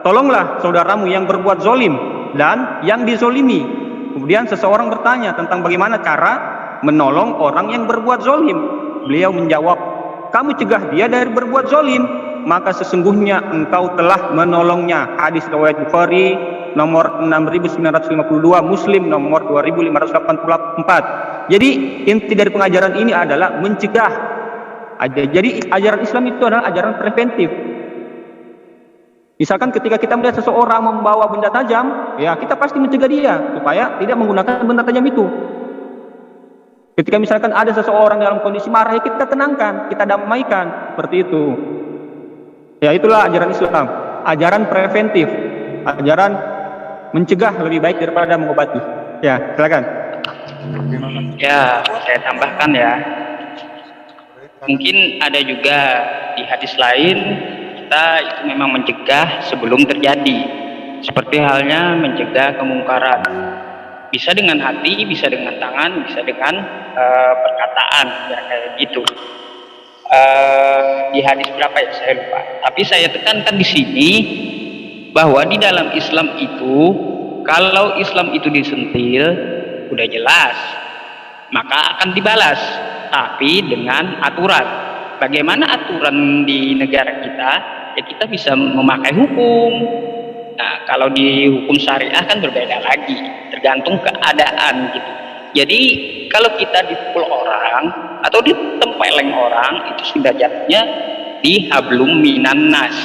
tolonglah saudaramu yang berbuat zolim dan yang dizolimi. Kemudian seseorang bertanya tentang bagaimana cara menolong orang yang berbuat zolim. Beliau menjawab, kamu cegah dia dari berbuat zolim, maka sesungguhnya engkau telah menolongnya. Hadis riwayat Bukhari nomor 6952, Muslim nomor 2584. Jadi inti dari pengajaran ini adalah mencegah. Jadi ajaran Islam itu adalah ajaran preventif. Misalkan ketika kita melihat seseorang membawa benda tajam, ya kita pasti mencegah dia supaya tidak menggunakan benda tajam itu. Ketika misalkan ada seseorang dalam kondisi marah, ya kita tenangkan, kita damaikan, seperti itu. Ya itulah ajaran Islam, ajaran preventif, ajaran mencegah lebih baik daripada mengobati. Ya, silakan. Ya, saya tambahkan ya. Mungkin ada juga di hadis lain, kita itu memang mencegah sebelum terjadi. Seperti halnya mencegah kemungkaran. Bisa dengan hati, bisa dengan tangan, bisa dengan perkataan, ya kayak gitu. Di hadis berapa ya saya lupa. Tapi saya tekankan di sini bahwa di dalam Islam itu, kalau Islam itu disentil, udah jelas, maka akan dibalas. Tapi dengan aturan. Bagaimana aturan di negara kita? Ya kita bisa memakai hukum. Nah, kalau di hukum syariah kan berbeda lagi, tergantung keadaan gitu. Jadi kalau kita dipukul orang atau ditempeleng orang, itu sudah jatuhnya di hablum minan nas.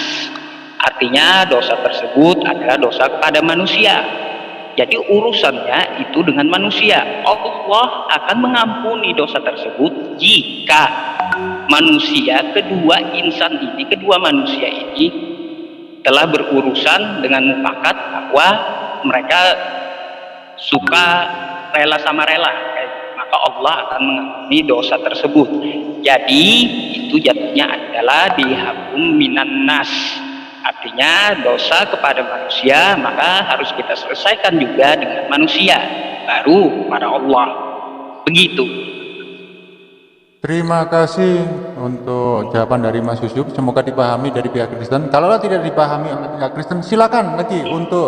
Artinya dosa tersebut adalah dosa kepada manusia. Jadi urusannya itu dengan manusia. Allah akan mengampuni dosa tersebut jika kedua manusia ini telah berurusan dengan mufakat bahwa mereka suka rela sama rela, maka Allah akan mengampuni dosa tersebut. Jadi itu jatuhnya adalah di hablum minan nas. Artinya dosa kepada manusia maka harus kita selesaikan juga dengan manusia, baru kepada Allah. Begitu. Terima kasih untuk jawaban dari Mas Yusuf. Semoga dipahami dari pihak Kristen. Kalau tidak dipahami oleh pihak Kristen, silakan lagi untuk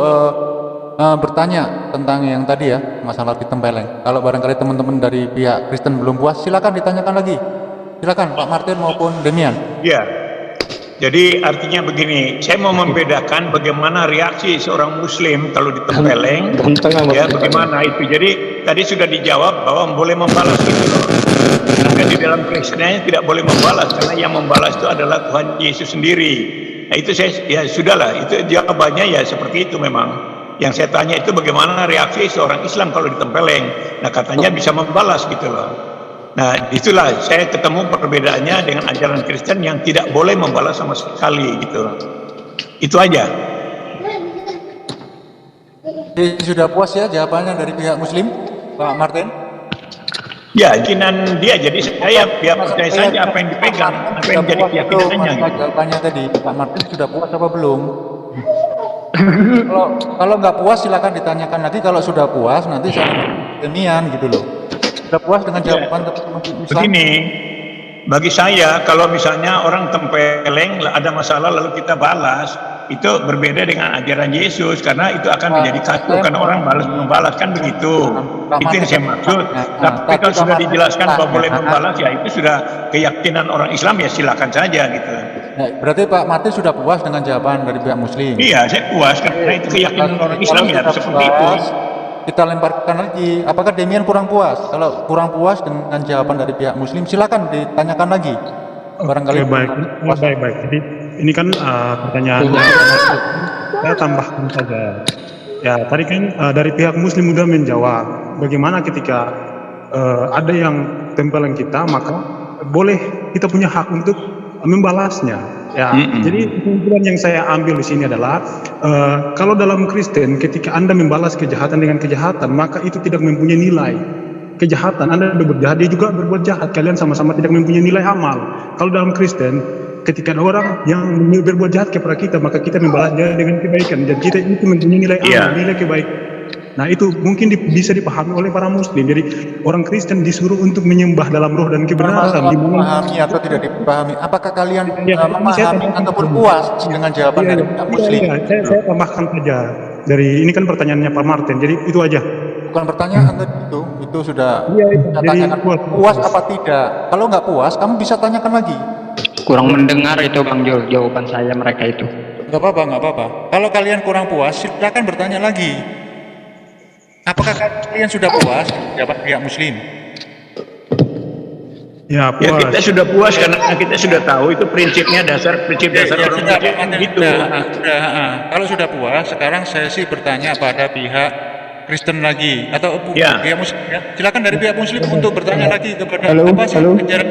bertanya tentang yang tadi ya, masalah ditempeleng. Kalau barangkali teman-teman dari pihak Kristen belum puas, silakan ditanyakan lagi. Silakan Pak Martin maupun Demian. Ya. Jadi artinya begini, saya mau membedakan bagaimana reaksi seorang Muslim kalau ditempeleng, ya bagaimana itu. Jadi tadi sudah dijawab bahwa boleh membalas itu loh. Karena di dalam Kristennya tidak boleh membalas, karena yang membalas itu adalah Tuhan Yesus sendiri. Nah itu saya, ya sudahlah, itu jawabannya ya seperti itu memang. Yang saya tanya itu bagaimana reaksi seorang Islam kalau ditempeleng. Nah katanya bisa membalas gitu loh. Nah itulah saya ketemu perbedaannya dengan ajaran Kristen yang tidak boleh membalas sama sekali gitu. Itu aja. Jadi sudah puas ya jawabannya dari pihak Muslim, Pak Martin? Ya, keyakinan dia. Jadi saya biar percaya saja apa yang dipegang, apa yang jadi keyakinannya. Jawabannya tadi, Pak Martin sudah puas apa belum? Kalau nggak puas silakan ditanyakan lagi. Kalau sudah puas nanti saya Demian gitu loh. Sudah puas dengan jawaban Islam? Begini, bagi saya kalau misalnya orang tempeleng ada masalah lalu kita balas, itu berbeda dengan ajaran Yesus, karena itu akan menjadi kacau karena orang balas membalas kan begitu. Itu yang saya maksud. Tapi kalau sudah dijelaskan bahwa boleh membalas, ya itu sudah keyakinan orang Islam, ya silakan saja gitu. Berarti Pak Martin sudah puas dengan jawaban dari pihak Muslim? Iya, saya puas karena itu keyakinan orang Islam ya seperti itu. Kita lemparkan lagi, apakah Demian kurang puas? Kalau kurang puas dengan jawaban dari pihak Muslim, silakan ditanyakan lagi. Barangkali baik. Jadi ini kan pertanyaan saya tambahkan saja. Ya, tadi kan dari pihak Muslim sudah menjawab. Bagaimana ketika ada yang tempelan kita, maka boleh kita punya hak untuk membalasnya. Ya, jadi kesimpulan yang saya ambil di sini adalah kalau dalam Kristen, ketika Anda membalas kejahatan dengan kejahatan, maka itu tidak mempunyai nilai. Kejahatan, Anda berbuat jahat, dia juga berbuat jahat. Kalian sama-sama tidak mempunyai nilai amal. Kalau dalam Kristen, ketika ada orang yang berbuat jahat kepada kita, maka kita membalasnya dengan kebaikan. Dan kita itu mempunyai nilai amal, nilai kebaikan. Nah, itu mungkin bisa dipahami oleh para Muslim. Jadi orang Kristen disuruh untuk menyembah dalam roh dan kebenaran. Dipahami atau tidak dipahami? Apakah kalian memahami ataupun puas dengan jawaban dari Muslim? Saya tambahkan saja. Dari ini kan pertanyaannya Pak Martin. Jadi itu aja. Bukan pertanyaan tadi itu sudah tanyakan puas apa tidak. Kalau nggak puas, kamu bisa tanyakan lagi. Kurang mendengar itu Bang Jul, jawaban saya mereka itu. Nggak apa-apa. Kalau kalian kurang puas, silakan bertanya lagi. Apakah kalian sudah puas jawaban pihak Muslim? Ya, puas. Ya, kita sudah puas karena kita sudah tahu itu prinsip dasar orang Muslim gitu. Kalau sudah puas, sekarang saya sih bertanya pada pihak Kristen lagi atau pihak Muslim ya. Silakan dari pihak Muslim untuk bertanya lagi kepada apa sih ajaran.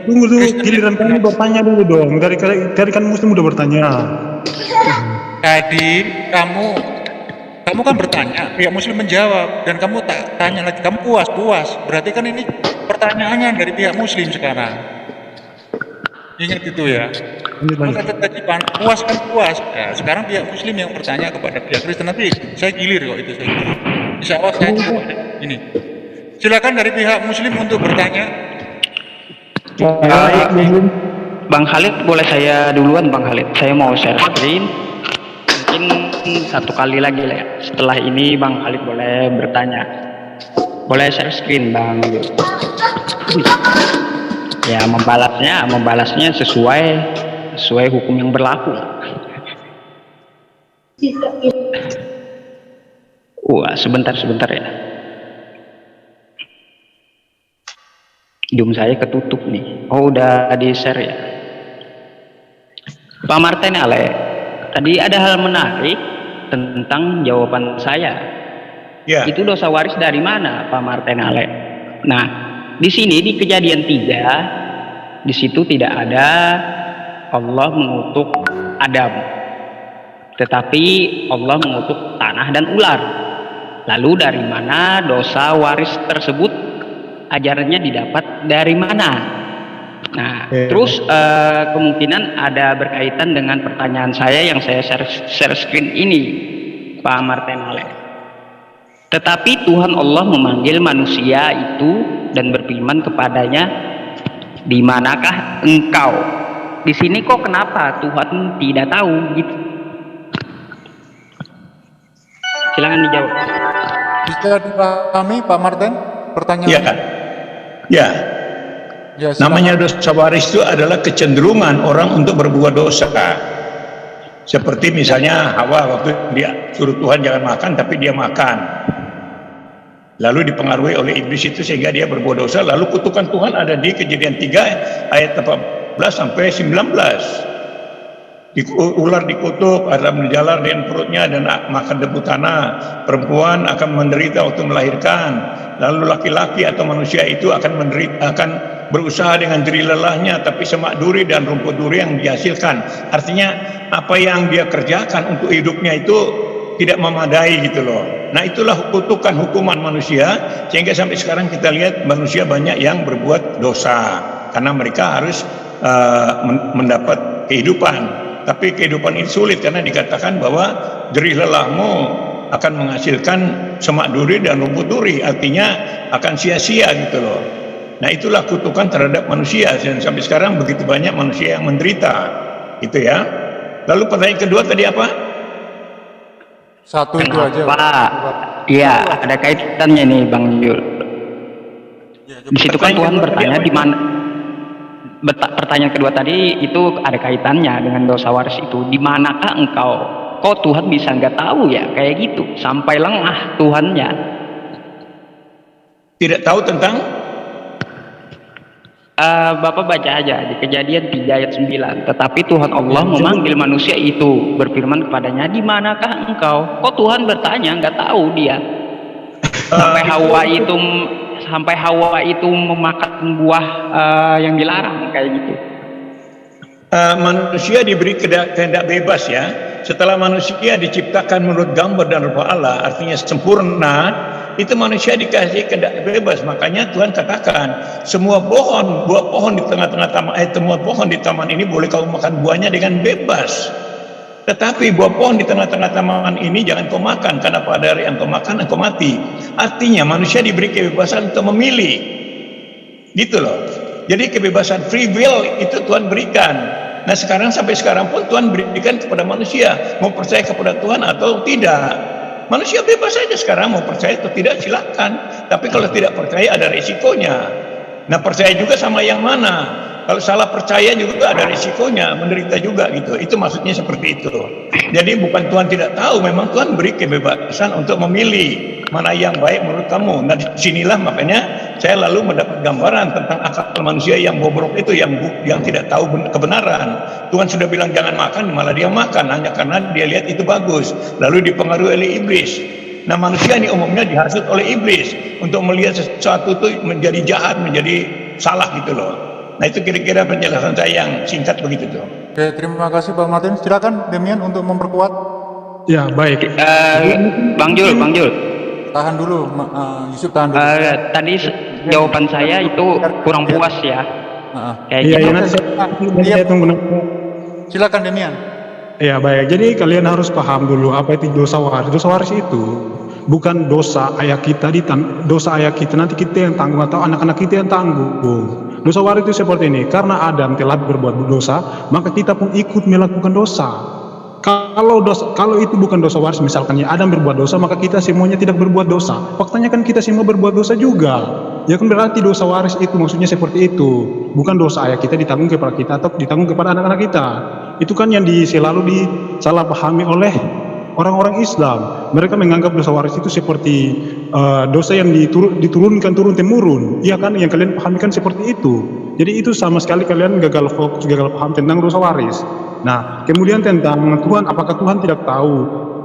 Tunggu giliran kami bertanya dulu dong. Dari kan Muslim udah bertanya. Tadi kamu kan bertanya, pihak Muslim menjawab dan kamu tak tanya lagi. Kamu puas. Berarti kan ini pertanyaannya dari pihak Muslim sekarang. Ingat itu ya. Tadi puas kan puas. Ya, sekarang pihak Muslim yang bertanya kepada pihak Kristen, nanti saya gilir kok itu saya gilir. Insya Allah saya coba ini. Silakan dari pihak Muslim untuk bertanya. Bang Khalid, boleh saya duluan Bang Khalid? Saya mau share screen. Mungkin satu kali lagi lah ya. Setelah ini Bang Khalid boleh bertanya. Boleh share screen Bang. Ya, membalasnya sesuai hukum yang berlaku. Wah, sebentar ya. Hidung saya ketutup nih. Oh, udah di-share ya. Pak Martin Ale, tadi ada hal menarik tentang jawaban saya. Ya. Itu dosa waris dari mana, Pak Martin Ale? Nah, di sini di Kejadian 3, di situ tidak ada Allah mengutuk Adam, tetapi Allah mengutuk tanah dan ular. Lalu dari mana dosa waris tersebut? Ajarannya didapat dari mana? Nah, terus kemungkinan ada berkaitan dengan pertanyaan saya yang saya share screen ini, Pak Martin Ale. Tetapi Tuhan Allah memanggil manusia itu dan berfirman kepadanya, di manakah engkau? Di sini kok kenapa Tuhan tidak tahu gitu? Silakan dijawab. Bisa dipahami Pak Martin pertanyaan? Iya kan? Ya. Ya, namanya dosa waris itu adalah kecenderungan orang untuk berbuat dosa. Seperti misalnya Hawa waktu dia suruh Tuhan jangan makan tapi dia makan. Lalu dipengaruhi oleh iblis itu sehingga dia berbuat dosa. Lalu kutukan Tuhan ada di Kejadian 3 ayat 14 sampai 19. Ular dikutuk, Adam menjalar dengan perutnya dan makan debu tanah. Perempuan akan menderita waktu melahirkan. Lalu laki-laki atau manusia itu akan berusaha dengan jerih lelahnya, tapi semak duri dan rumput duri yang dihasilkan. Artinya apa yang dia kerjakan untuk hidupnya itu tidak memadai gitu loh. Nah, itulah kutukan hukuman manusia, sehingga sampai sekarang kita lihat manusia banyak yang berbuat dosa karena mereka harus mendapat kehidupan. Tapi kehidupan ini sulit karena dikatakan bahwa jerih lelahmu akan menghasilkan semak duri dan rumput duri, artinya akan sia-sia gitu loh. Nah, itulah kutukan terhadap manusia, dan sampai sekarang begitu banyak manusia yang menderita gitu ya. Lalu pertanyaan kedua tadi apa? Satu itu aja. Kenapa? Iya, ada kaitannya nih Bang Yul. Ya, Di situ kan Pertanyaan Tuhan kedua bertanya tadi apa? di mana. Pertanyaan kedua tadi itu ada kaitannya dengan dosa waris itu. Di manakah engkau? Kok Tuhan bisa nggak tahu ya kayak gitu? Sampai lengah Tuhannya. Tidak tahu tentang Bapak baca aja di Kejadian 3 ayat 9. Tetapi Tuhan Allah memanggil manusia itu, berfirman kepadanya, di manakah engkau? Kok Tuhan bertanya, nggak tahu dia. Sampai Hawa itu memakan buah yang dilarang kayak gitu. manusia diberi kehendak bebas ya. Setelah manusia diciptakan menurut gambar dan rupa Allah, artinya sempurna, itu manusia dikasih kehendak bebas. Makanya Tuhan katakan, semua buah pohon di tengah-tengah taman, semua pohon di taman ini boleh kamu makan buahnya dengan bebas. Tetapi buah pohon di tengah-tengah taman ini jangan kau makan, karena pada hari yang kau makan engkau mati. Artinya manusia diberi kebebasan untuk memilih, gitu loh. Jadi kebebasan free will itu Tuhan berikan. Nah sekarang sampai sekarang pun Tuhan berikan kepada manusia, mau percaya kepada Tuhan atau tidak. Manusia bebas saja sekarang, mau percaya atau tidak silakan. Tapi kalau tidak percaya ada resikonya. Nah percaya juga sama yang mana? Kalau salah percaya juga ada risikonya, menderita juga gitu. Itu maksudnya seperti itu. Jadi bukan Tuhan tidak tahu, memang Tuhan beri kebebasan untuk memilih mana yang baik menurut kamu. Nah disinilah makanya saya lalu mendapat gambaran tentang akal manusia yang bobrok itu, yang tidak tahu kebenaran. Tuhan sudah bilang jangan makan, malah dia makan hanya karena dia lihat itu bagus. Lalu dipengaruhi oleh iblis. Nah manusia ini umumnya dihasut oleh iblis untuk melihat sesuatu itu menjadi jahat, menjadi salah gitu loh. Nah itu kira-kira penjelasan saya yang singkat begitu tuh. Oke, terima kasih Bang Martin. Silakan Demian untuk memperkuat. Ya, baik. Bang Jul, Tahan dulu, Yusuf tahan dulu. tadi jawaban saya itu kurang puas ya. Kayak Iya, gitu. nanti saya tunggu nanti. Silakan Demian. Ya, baik. Jadi kalian harus paham dulu apa itu dosa waris. Dosa waris itu bukan dosa ayah kita dosa ayah kita nanti kita yang tanggung atau anak-anak kita yang tanggung. Dosa waris itu seperti ini, karena Adam telah berbuat dosa, maka kita pun ikut melakukan dosa. Kalau itu bukan dosa waris, misalkan ya Adam berbuat dosa, maka kita semuanya tidak berbuat dosa. Faktanya kan kita semua berbuat dosa juga. Ya kan berarti dosa waris itu maksudnya seperti itu. Bukan dosa ayah kita ditanggung kepada kita atau ditanggung kepada anak-anak kita. Itu kan yang selalu disalahpahami oleh orang-orang Islam. Mereka menganggap dosa waris itu seperti dosa yang diturunkan turun-temurun. Iya kan, yang kalian pahami kan seperti itu. Jadi itu sama sekali kalian gagal fokus, gagal paham tentang dosa waris. Nah, kemudian tentang Tuhan, apakah Tuhan tidak tahu?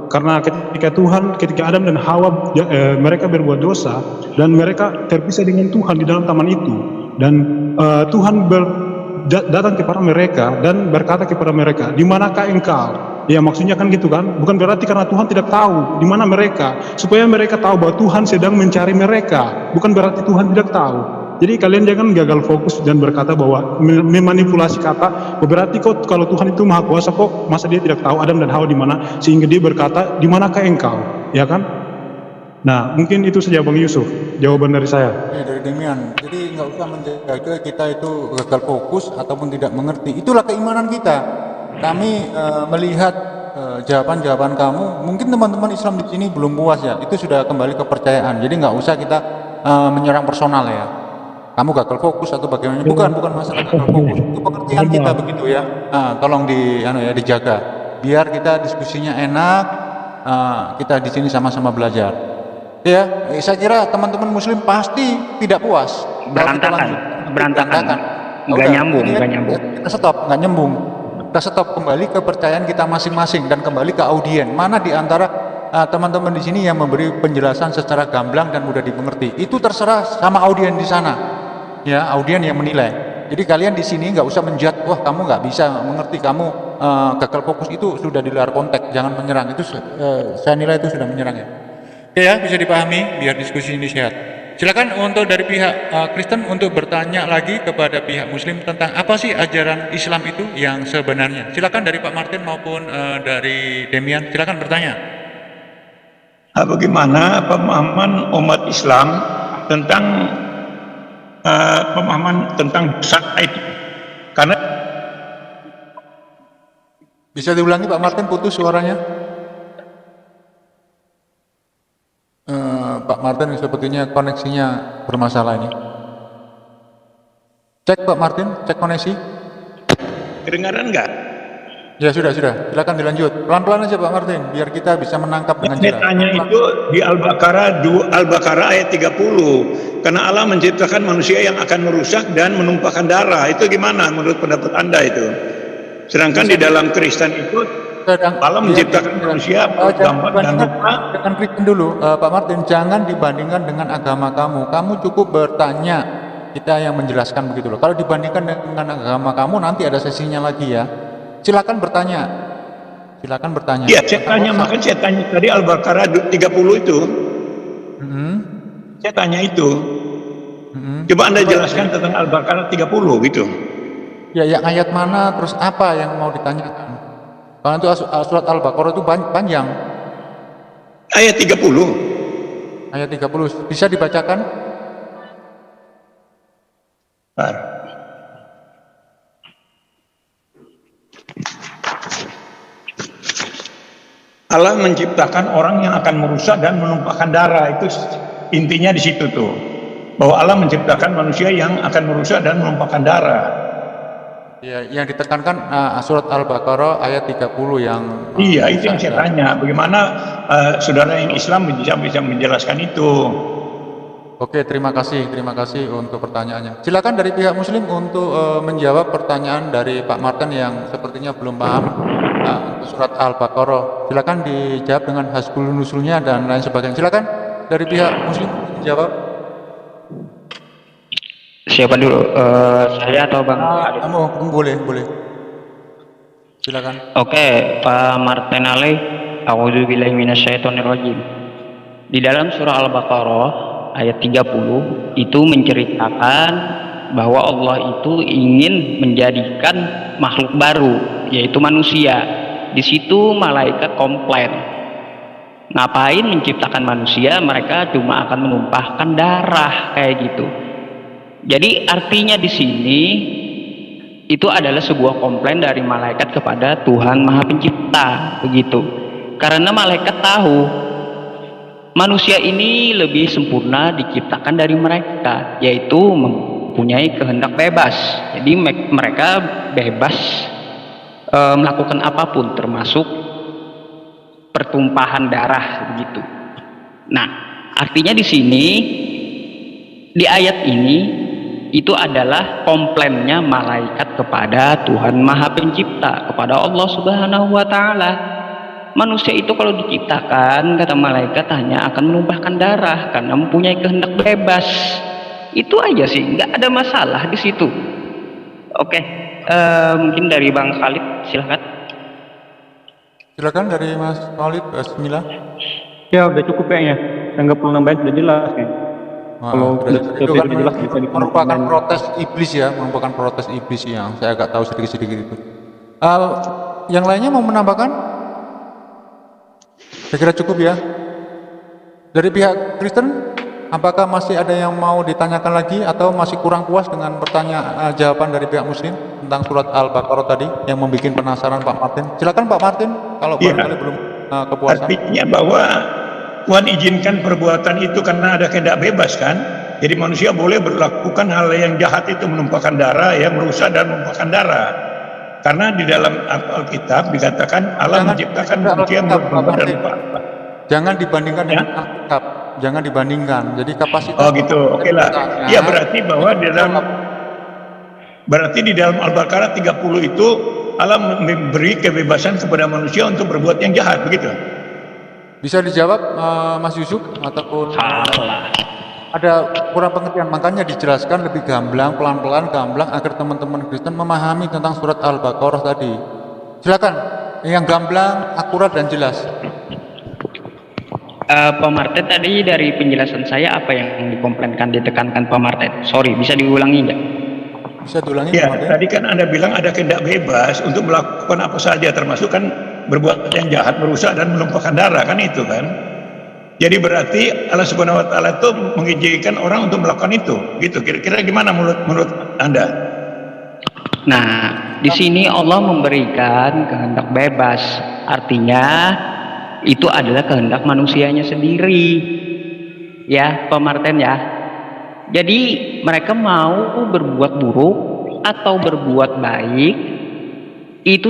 Karena ketika Adam dan Hawa mereka berbuat dosa dan mereka terpisah dengan Tuhan di dalam taman itu, dan Tuhan datang kepada mereka dan berkata kepada mereka, di manakah engkau? Ya maksudnya kan gitu kan, bukan berarti karena Tuhan tidak tahu di mana mereka, supaya mereka tahu bahwa Tuhan sedang mencari mereka, bukan berarti Tuhan tidak tahu. Jadi kalian jangan gagal fokus dan berkata bahwa memanipulasi kata, berarti kok kalau Tuhan itu maha kuasa kok masa dia tidak tahu Adam dan Hawa di mana, sehingga dia berkata di manakah engkau, ya kan? Nah mungkin itu saja Bang Yusuf jawaban dari saya. Dari Demian, jadi nggak usah menjaga kita itu gagal fokus ataupun tidak mengerti. Itulah keimanan kita. Kami melihat jawaban-jawaban kamu, mungkin teman-teman Islam di sini belum puas ya. Itu sudah kembali kepercayaan. Jadi nggak usah kita menyerang personal ya. Kamu gagal fokus atau bagaimana? Bukan masalah gagal fokus. Itu pengertian kita begitu ya. Tolong dijaga. Biar kita diskusinya enak. Kita di sini sama-sama belajar. Ya, saya kira teman-teman Muslim pasti tidak puas. Berantakan. Nggak nyambung. Kita stop, nggak nyambung. Kita stop, kembali ke kepercayaan kita masing-masing dan kembali ke audien. Mana di antara teman-teman di sini yang memberi penjelasan secara gamblang dan mudah dimengerti? Itu terserah sama audien di sana. Ya, audien yang menilai. Jadi kalian di sini nggak usah menjat, wah kamu nggak bisa mengerti, kamu gagal fokus, itu sudah di luar konteks. Jangan menyerang. Itu saya nilai itu sudah menyerang ya. Oke ya, bisa dipahami biar diskusi ini sehat. Silakan untuk dari pihak Kristen untuk bertanya lagi kepada pihak Muslim tentang apa sih ajaran Islam itu yang sebenarnya. Silakan dari Pak Martin maupun dari Demian, silakan bertanya. Bagaimana pemahaman umat Islam tentang pemahaman tentang dosa itu? Karena Bisa diulangi Pak Martin, putus suaranya. Pak Martin sepertinya koneksinya bermasalah ini. Cek Pak Martin, cek koneksi. Kedengaran nggak? Ya sudah. Silakan dilanjut. Pelan-pelan aja Pak Martin, biar kita bisa menangkap dengan Saya jelas. tanya itu di Al-Baqarah ayat 30. Karena Allah menciptakan manusia yang akan merusak dan menumpahkan darah. Itu gimana menurut pendapat Anda itu? Sedangkan di dalam Kristen itu Allah menciptakan manusia bergambar dan rupa. Dengan Kristen dulu, Pak Martin, jangan dibandingkan dengan agama kamu. Kamu cukup bertanya, kita yang menjelaskan begitu loh. Kalau dibandingkan dengan agama kamu, nanti ada sesinya lagi ya. Silakan bertanya. Iya, saya tanya, makanya saya tanya tadi Al-Baqarah 30 itu. Saya tanya itu. Coba Anda jelaskan tentang Al-Baqarah 30 gitu. Ya, yang ayat mana, terus apa yang mau ditanyakan? Karena itu surat Al-Baqarah itu panjang. Ayat 30. Ayat 30, bisa dibacakan? Allah menciptakan orang yang akan merusak dan menumpahkan darah. Itu intinya di situ tuh. Bahwa Allah menciptakan manusia yang akan merusak dan menumpahkan darah. Ya, yang ditekankan surat Al-Baqarah ayat 30 yang iya, itu yang saya tanya. Bagaimana saudara yang Islam bisa menjelaskan itu? Oke, terima kasih untuk pertanyaannya. Silakan dari pihak Muslim untuk menjawab pertanyaan dari Pak Martin yang sepertinya belum paham surat Al-Baqarah. Silakan dijawab dengan hasbul nusulnya dan lain sebagainya. Silakan dari pihak Muslim dijawab. Siapa dulu? Saya atau Bang Adit? Kamu boleh. Silakan. Oke, Pak Martin Ali. A'udzubillahi minasyaitonirrajim. Di dalam surah Al-Baqarah ayat 30 itu menceritakan bahwa Allah itu ingin menjadikan makhluk baru, yaitu manusia. Di situ malaikat komplain, ngapain menciptakan manusia, mereka cuma akan menumpahkan darah kayak gitu. Jadi artinya di sini itu adalah sebuah komplain dari malaikat kepada Tuhan Maha Pencipta, begitu. Karena malaikat tahu manusia ini lebih sempurna diciptakan dari mereka, yaitu mempunyai kehendak bebas. Jadi mereka bebas melakukan apapun, termasuk pertumpahan darah, begitu. Nah, artinya di sini di ayat ini itu adalah komplainnya malaikat kepada Tuhan Maha Pencipta, kepada Allah Subhanahu wa Ta'ala. Manusia itu kalau diciptakan, kata malaikat, hanya akan menumpahkan darah karena mempunyai kehendak bebas. Itu aja sih, nggak ada masalah di situ. Oke, mungkin dari Bang Khalid, silahkan. Silakan dari Mas Khalid, Bismillah. Ya udah cukup kayaknya, nggak perlu nambahin, sudah jelas kayaknya. Kalau itu kan jelas bisa merupakan protes iblis ya, yang saya agak tahu sedikit-sedikit itu. Yang lainnya mau menambahkan? Saya kira cukup ya. Dari pihak Kristen, apakah masih ada yang mau ditanyakan lagi atau masih kurang puas dengan jawaban dari pihak Muslim tentang surat Al-Baqarah tadi yang membuat penasaran Pak Martin? Silakan Pak Martin kalau barangkali belum kepuasan. Artinya bahwa Tuhan izinkan perbuatan itu karena ada kehendak bebas kan. Jadi manusia boleh melakukan hal yang jahat itu, menumpahkan darah, ya, merusak dan menumpahkan darah. Karena di dalam Alkitab dikatakan Allah menciptakan manusia bergambar dan rupa. Jangan dibandingkan dengan Alkitab, jangan dibandingkan. Jadi kapasitas. Oh gitu, oke lah. Ya berarti bahwa di dalam Al-Baqarah 30 itu Allah memberi kebebasan kepada manusia untuk berbuat yang jahat, begitu. Bisa dijawab Mas Yusuf ataupun ada kurang pengertian, makanya dijelaskan lebih gamblang, pelan-pelan, gamblang agar teman-teman Kristen memahami tentang surat Al-Baqarah tadi. Silakan, yang gamblang, akurat dan jelas. Pak Martin, tadi dari penjelasan saya apa yang dikomplainkan, ditekankan Pak Martin? Sorry, bisa diulangi nggak? Bisa diulangi? Ya, tadi kan Anda bilang ada kehendak bebas untuk melakukan apa saja, termasuk kan berbuat yang jahat, merusak dan menumpahkan darah, kan itu kan. Jadi berarti Allah Subhanahu wa Ta'ala itu mengizinkan orang untuk melakukan itu, gitu. Kira-kira gimana menurut Anda? Nah, di sini Allah memberikan kehendak bebas. Artinya itu adalah kehendak manusianya sendiri. Ya, Pak Martin ya. Jadi mereka mau berbuat buruk atau berbuat baik itu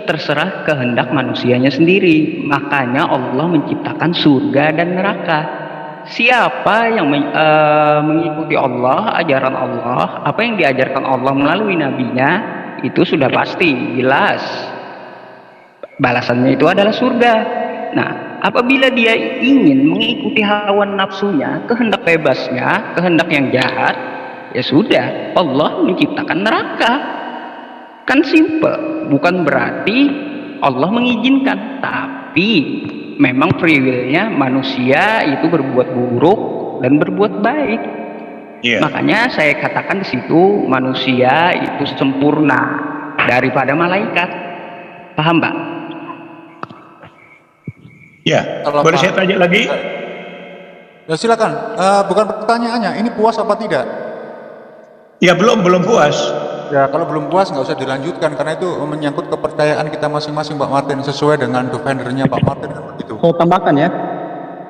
terserah kehendak manusianya sendiri. Makanya Allah menciptakan surga dan neraka. Siapa yang mengikuti Allah, ajaran Allah, apa yang diajarkan Allah melalui nabinya, itu sudah pasti jelas balasannya itu adalah surga. Nah, apabila dia ingin mengikuti hawa nafsunya, kehendak bebasnya, kehendak yang jahat, ya sudah, Allah menciptakan neraka. Kan simple, bukan berarti Allah mengizinkan, tapi memang free will-nya manusia itu berbuat buruk dan berbuat baik. Makanya saya katakan di situ manusia itu sempurna daripada malaikat. Paham, Pak? Ya, Kalau boleh Pak- saya tanya lagi? Ya silakan. Bukan pertanyaannya, ini puas apa tidak? Ya, belum puas. Ya kalau belum puas nggak usah dilanjutkan karena itu menyangkut kepercayaan kita masing-masing Pak Martin sesuai dengan defendernya Pak Martin kan begitu. Saya tambahkan ya.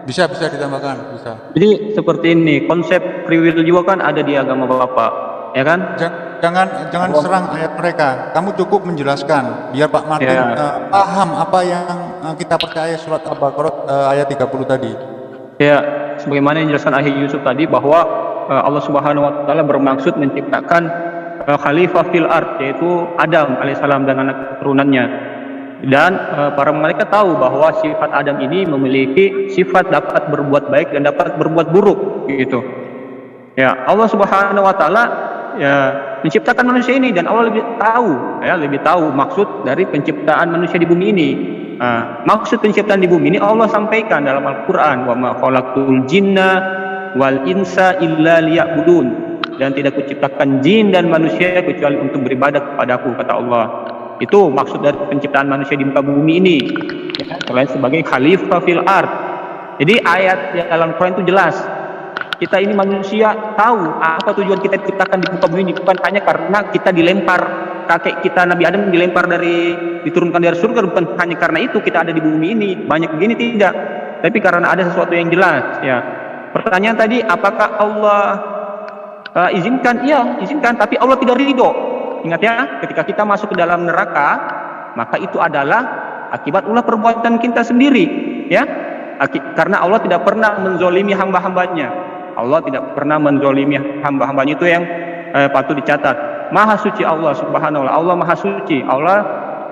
Bisa ditambahkan, bisa. Jadi seperti ini, konsep free will juga kan ada di agama Bapak, ya kan? Jangan serang ayat mereka. Kamu cukup menjelaskan biar Pak Martin Ya. paham apa yang kita percaya surat Al-Baqarah ayat 30 tadi. Ya, sebagaimana yang dijelaskan Ahli Yusuf tadi bahwa Allah Subhanahu wa taala bermaksud menciptakan khalifah fil ard, yaitu Adam alaihissalam dan anak keturunannya. Dan para malaikat tahu bahwa sifat Adam ini memiliki sifat dapat berbuat baik dan dapat berbuat buruk, gitu. Ya, Allah Subhanahu wa taala ya menciptakan manusia ini dan Allah lebih tahu maksud dari penciptaan manusia di bumi ini. Maksud penciptaan di bumi ini Allah sampaikan dalam Al-Qur'an, wa ma khalaqtul jinna wal insa illa liya'budun, dan tidak kuciptakan jin dan manusia kecuali untuk beribadah kepadaku, kata Allah. Itu maksud dari penciptaan manusia di muka bumi ini, ya, selain sebagai khalifah fil ard. Jadi ayat yang dalam Quran itu jelas. Kita ini manusia tahu apa tujuan kita diciptakan di muka bumi ini, bukan hanya karena kita dilempar, kakek kita Nabi Adam diturunkan dari surga, bukan hanya karena itu kita ada di bumi ini. Banyak begini tidak, tapi karena ada sesuatu yang jelas. Ya. Pertanyaan tadi, apakah Allah izinkan? Iya, izinkan, tapi Allah tidak ridho. Ingat ya, ketika kita masuk ke dalam neraka, maka itu adalah akibat ulah perbuatan kita sendiri, ya. Karena Allah tidak pernah menzolimi hamba-hambanya. Allah tidak pernah menzolimi hamba-hambanya, itu yang patut dicatat. Maha suci Allah Subhanahu wa taala. Allah maha suci. Allah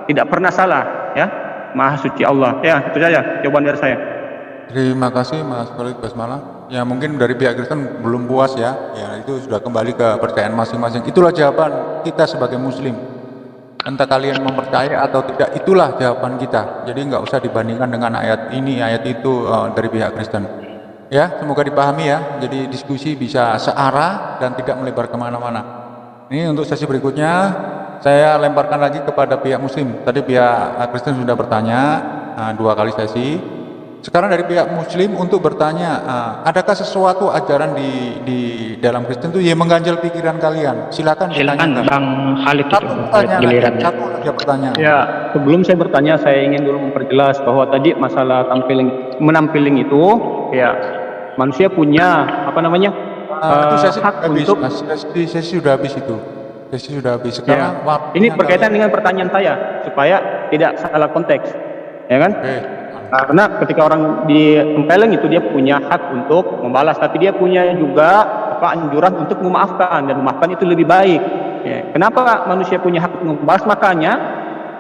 tidak pernah salah, ya. Maha suci Allah. Ya, itu saja jawaban dari saya. Terima kasih Mas Khalid Basmalah. Ya mungkin dari pihak Kristen belum puas ya. Ya itu sudah kembali ke kepercayaan masing-masing. Itulah jawaban kita sebagai Muslim. Entah kalian mempercayai atau tidak, itulah jawaban kita. Jadi nggak usah dibandingkan dengan ayat ini, ayat itu dari pihak Kristen. Ya, semoga dipahami ya. Jadi diskusi bisa searah dan tidak melebar kemana-mana. Ini untuk sesi berikutnya saya lemparkan lagi kepada pihak Muslim. Tadi pihak Kristen sudah bertanya 2 kali sesi. Sekarang dari pihak Muslim untuk bertanya, adakah sesuatu ajaran di dalam Kristen itu yang mengganjal pikiran kalian? Silakan ditanyakan. Bang Khalid itu gilirannya. Satu aja pertanyaan. Ya, sebelum saya bertanya, saya ingin dulu memperjelas bahwa tadi masalah menampiling itu, ya manusia punya Itu sesi hak habis, untuk. Mas. Sesi sudah habis itu. Sesi sudah habis. Sekarang Ini berkaitan dengan pertanyaan saya supaya tidak salah konteks, ya kan? Oke. Karena ketika orang ditempeleng itu dia punya hak untuk membalas, tapi dia punya juga anjuran untuk memaafkan, dan memaafkan itu lebih baik. Ya. Kenapa manusia punya hak untuk membalas? Makanya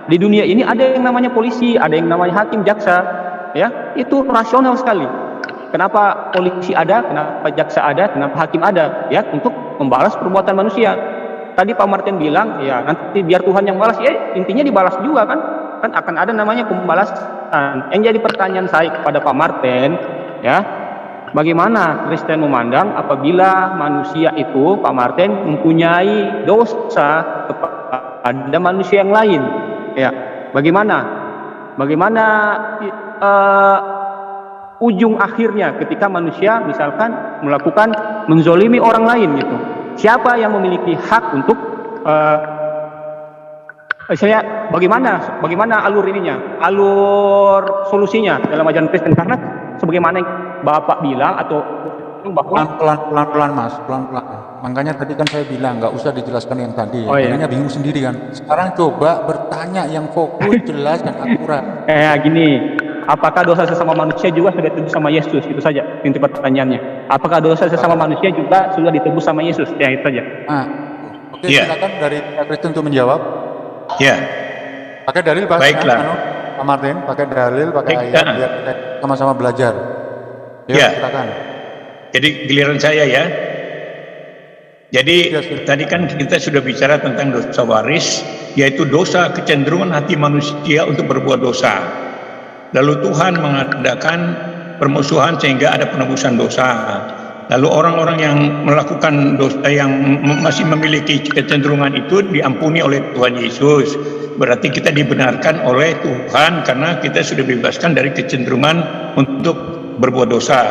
di dunia ini ada yang namanya polisi, ada yang namanya hakim, jaksa, ya itu rasional sekali. Kenapa polisi ada, kenapa jaksa ada, kenapa hakim ada? Ya untuk membalas perbuatan manusia. Tadi Pak Martin bilang, ya nanti biar Tuhan yang balas, ya intinya dibalas juga kan akan ada namanya pembalasan. Yang jadi pertanyaan saya kepada Pak Martin, ya, bagaimana Kristen memandang apabila manusia itu, Pak Martin, mempunyai dosa kepada manusia yang lain? Ya, bagaimana ujung akhirnya ketika manusia misalkan menzolimi orang lain gitu? Siapa yang memiliki hak untuk Saya bagaimana alur ininya, alur solusinya dalam ajaran Kristen, karena sebagaimana yang Bapak bilang atau bahwa Pelan-pelan Mas, pelan-pelan. Makanya tadi kan saya bilang nggak usah dijelaskan yang tadi. Oh, iya. Makanya bingung sendiri kan. Sekarang coba bertanya yang fokus, jelas dan akurat. gini, apakah dosa sesama manusia juga sudah ditebus sama Yesus? Itu saja inti pertanyaannya. Apakah dosa sesama manusia juga sudah ditebus sama Yesus? Ya, itu saja. Nah, oke, Iya. silakan dari Pak Kristen untuk menjawab. Ya, Pakai dalil Pak. Baiklah. Pak Martin, pakai dalil, pakai Baik, ayat biar kita sama-sama belajar. Ya. Silakan. jadi giliran saya ya. Jadi Ya, silakan. tadi kan kita sudah bicara tentang dosa waris, yaitu dosa kecenderungan hati manusia untuk berbuat dosa. Lalu Tuhan mengadakan permusuhan sehingga ada penebusan dosa. Lalu orang-orang yang melakukan dosa, yang masih memiliki kecenderungan itu diampuni oleh Tuhan Yesus. Berarti kita dibenarkan oleh Tuhan karena kita sudah dibebaskan dari kecenderungan untuk berbuat dosa.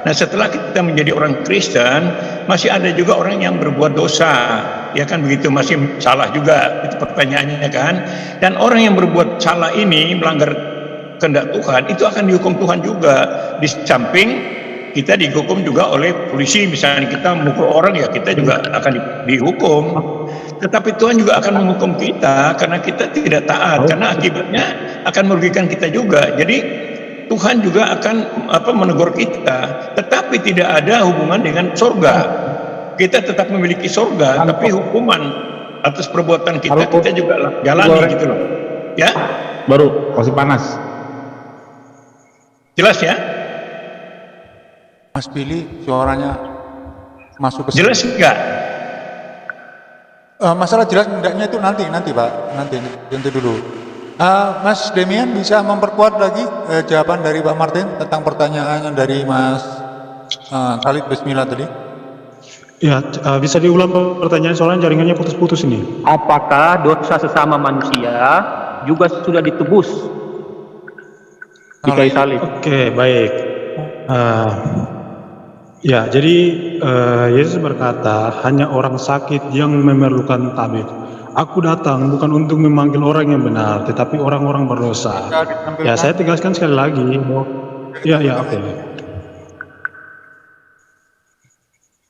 Nah, setelah kita menjadi orang Kristen, masih ada juga orang yang berbuat dosa. Ya kan begitu, masih salah juga. Itu pertanyaannya kan. Dan orang yang berbuat salah ini melanggar kehendak Tuhan, itu akan dihukum Tuhan juga. Di samping kita dihukum juga oleh polisi, misalnya kita memukul orang, ya kita juga akan dihukum. Tetapi Tuhan juga akan menghukum kita karena kita tidak taat, karena akibatnya akan merugikan kita juga. Jadi Tuhan juga akan menegur kita, tetapi tidak ada hubungan dengan sorga. Kita tetap memiliki sorga, tapi hukuman atas perbuatan kita juga jalani gitu loh. Ya, Baru masih panas. jelas ya? Mas Billy, suaranya masuk ke sini. Jelas enggak? Masalah jelas enggaknya itu nanti Pak, nanti dulu. Mas Demian bisa memperkuat lagi jawaban dari Pak Martin tentang pertanyaan dari Mas Khalid Bismillah tadi. Ya, bisa diulang pertanyaan soalnya jaringannya putus-putus ini. Apakah dosa sesama manusia juga sudah ditebus di kayu salib? Oke, baik. Ya, jadi Yesus berkata, hanya orang sakit yang memerlukan tabib. Aku datang bukan untuk memanggil orang yang benar, tetapi orang-orang berdosa. Ya, saya tegaskan sekali lagi. Ya, oke.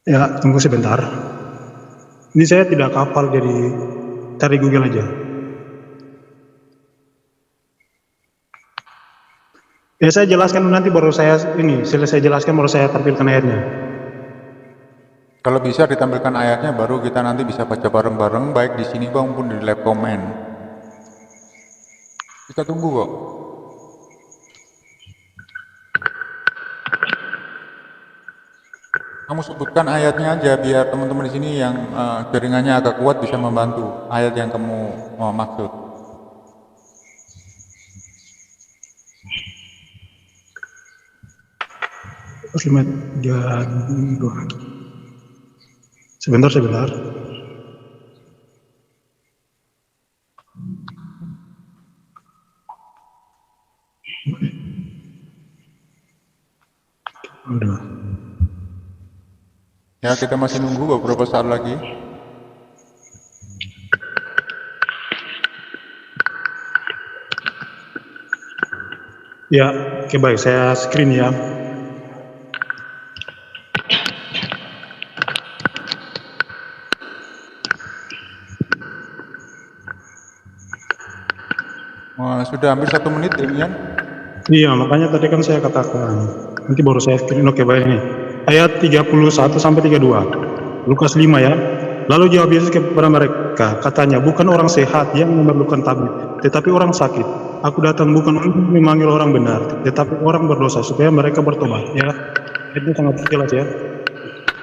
Ya, tunggu sebentar. Ini saya tidak hafal, jadi cari Google aja. Ya, saya jelaskan nanti baru saya selesai jelaskan baru saya tampilkan ayatnya. Kalau bisa ditampilkan ayatnya, baru kita nanti bisa baca bareng-bareng, baik di sini maupun di live comment. Kita tunggu kok. Kamu sebutkan ayatnya aja biar teman-teman di sini yang jaringannya agak kuat bisa membantu ayat yang kamu maksud. Sebentar. Udah. Ya, kita masih nunggu beberapa saat lagi. Ya, oke baik, saya screen ya. Sudah hampir 1 menit, Demian. Iya, makanya tadi kan saya katakan. Nanti baru saya screen. Oke, baik nih. Ayat 31 sampai 32. Lukas 5 ya. Lalu jawab Yesus kepada mereka, katanya, bukan orang sehat yang memerlukan tabib, tetapi orang sakit. Aku datang bukan untuk memanggil orang benar, tetapi orang berdosa supaya mereka bertobat. Ya, itu sangat jelas ya.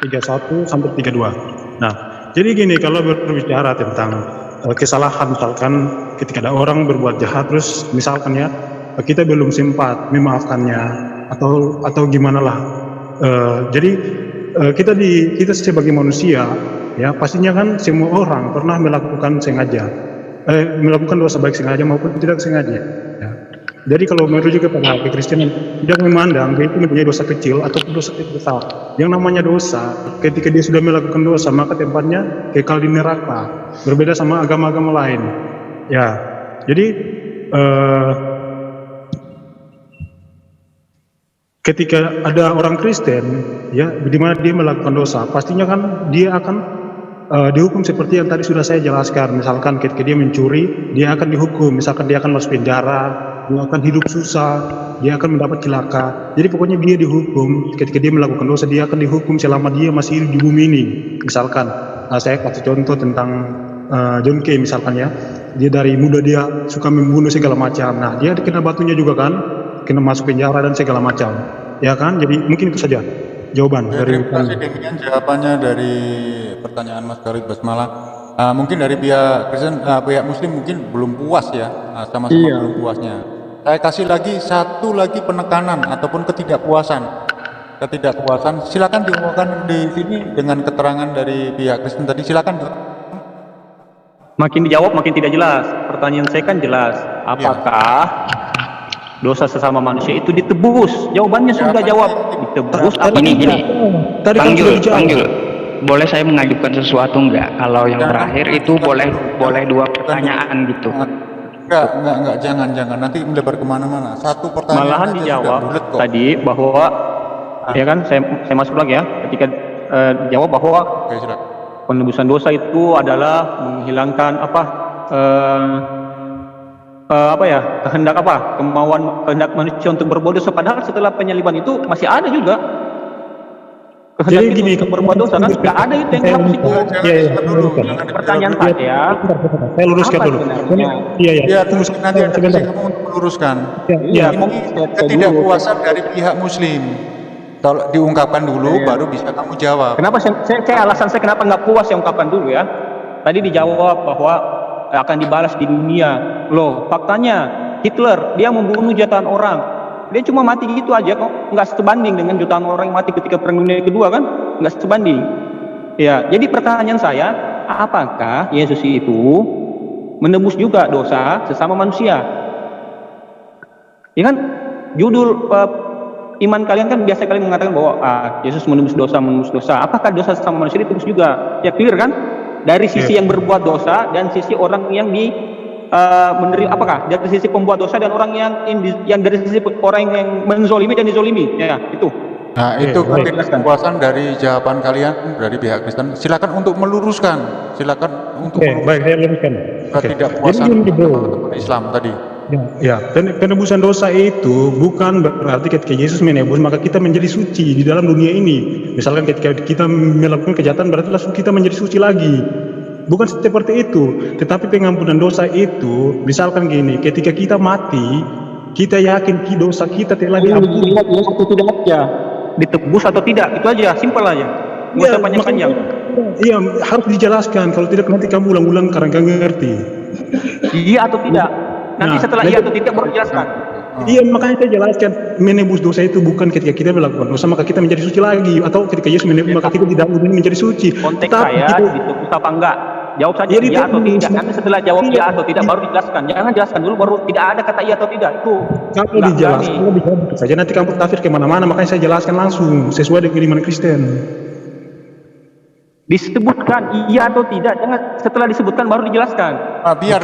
31 sampai 32. Nah, jadi gini, kalau berbicara tentang kesalahan, misalkan ketika ada orang berbuat jahat, terus misalkan ya kita belum sempat memaafkannya atau gimana lah. Jadi kita sebagai manusia ya pastinya kan semua orang pernah melakukan melakukan dosa baik sengaja maupun tidak sengaja. Ya. Jadi kalau merujuk kepada kekristenan, tidak memandang dia itu mempunyai dosa kecil ataupun dosa besar. Yang namanya dosa, ketika dia sudah melakukan dosa, maka tempatnya kekal di neraka. Berbeda sama agama-agama lain. Ya, jadi ketika ada orang Kristen, ya, di mana dia melakukan dosa, pastinya kan dia akan dihukum seperti yang tadi sudah saya jelaskan. Misalkan ketika dia mencuri, dia akan dihukum. Misalkan dia akan masuk penjara, dia akan hidup susah, dia akan mendapat celaka. Jadi pokoknya dia dihukum. Ketika dia melakukan dosa, dia akan dihukum selama dia masih hidup di bumi ini. Misalkan, saya kasih contoh tentang John Kay misalkan ya. Dia dari muda dia suka membunuh segala macam. Nah, dia kena batunya juga kan, kena masuk penjara dan segala macam. Ya kan? Jadi mungkin itu saja jawaban dari Terima kasih demikian jawabannya dari pertanyaan Mas Khalid Basmala. Mungkin dari pihak Kristen, pihak Muslim mungkin belum puas ya, sama-sama belum puasnya. Saya kasih lagi satu lagi penekanan ataupun ketidakpuasan. Silakan diungkapkan di sini dengan keterangan dari pihak Kristen tadi. Silakan. Makin dijawab makin tidak jelas. Pertanyaan saya kan jelas. Apakah dosa sesama manusia itu ditebus? Jawabannya sudah jawab. Ditebus apa Gini. Tadi kan sudah dijawab. Panggil. Boleh saya mengajukan sesuatu enggak? Kalau yang terakhir itu boleh 2 pertanyaan gitu. Enggak, jangan. Nanti melebar kemana-mana. Satu pertanyaan Malahan aja dijawab sudah bulat kok. tadi bahwa ya kan saya masuk lagi ya ketika dijawab bahwa Oke, silakan. penebusan dosa itu adalah menghilangkan kehendak manusia untuk berbuat dosa, padahal setelah penyaliban itu masih ada juga kehendak Jadi itu gini, untuk berbuat dosa kan nggak ada itu yang dihapus itu. Pertanyaan saya, Saya luruskan apa dulu. sebenarnya? Iya. Tunggu nanti ada sebentar. kamu untuk meluruskan. Iya, kan Ini ketidakpuasan dari pihak Muslim. Tolong diungkapkan dulu, baru bisa kamu jawab. Kenapa alasan saya kenapa nggak puas yang ungkapan dulu ya? Tadi dijawab bahwa akan dibalas di dunia. Loh, faktanya Hitler dia membunuh jutaan orang. Dia cuma mati gitu aja kok, nggak sebanding dengan jutaan orang yang mati ketika Perang Dunia Kedua kan, nggak sebanding. Ya, jadi pertanyaan saya, apakah Yesus itu menebus juga dosa sesama manusia? Ya kan, judul iman kalian kan biasa kalian mengatakan bahwa Yesus menebus dosa. Apakah dosa sesama manusia ditebus juga? Ya clear kan? Dari sisi yang berbuat dosa dan sisi orang yang menerima, apakah dari sisi pembuat dosa dan orang yang dari sisi orang yang menzolimi dan dizolimi? Ya itu. Nah, itu ketidakpuasan dari jawaban kalian dari pihak Kristen. Silakan untuk meluruskan. Silakan untuk Baik, saya luruskan. ketidakpuasan teman-teman Islam tadi. Ya, penebusan dosa itu bukan berarti ketika Yesus menebus maka kita menjadi suci di dalam dunia ini. Misalkan ketika kita melakukan kejahatan berarti langsung kita menjadi suci lagi. Bukan seperti itu. Tetapi pengampunan dosa itu, misalkan gini, ketika kita mati, kita yakin dosa kita telah diampuni. Ditebus atau tidak, itu aja, simpel aja. Nggak usah panjang-panjang. Iya, harus dijelaskan. Kalau tidak nanti kamu ulang-ulang karena nggak ngerti. Iya atau tidak? Nanti setelah iya atau tidak baru jelaskan. Iya, makanya saya jelaskan, menebus dosa itu bukan ketika kita melakukan dosa maka kita menjadi suci lagi, atau ketika Yesus menebus maka kita tidak menjadi suci. Konteks saya ditebus apa enggak? Jawab saja iya atau tidak. Nanti setelah jawab iya atau tidak baru dijelaskan. Jangan jelaskan dulu baru tidak ada kata iya atau tidak. Itu kalau dijelaskan saja nanti kamu tafsir kemana-mana, makanya saya jelaskan langsung sesuai dengan iman Kristen. Disebutkan iya atau tidak, jangan setelah disebutkan baru dijelaskan. Biar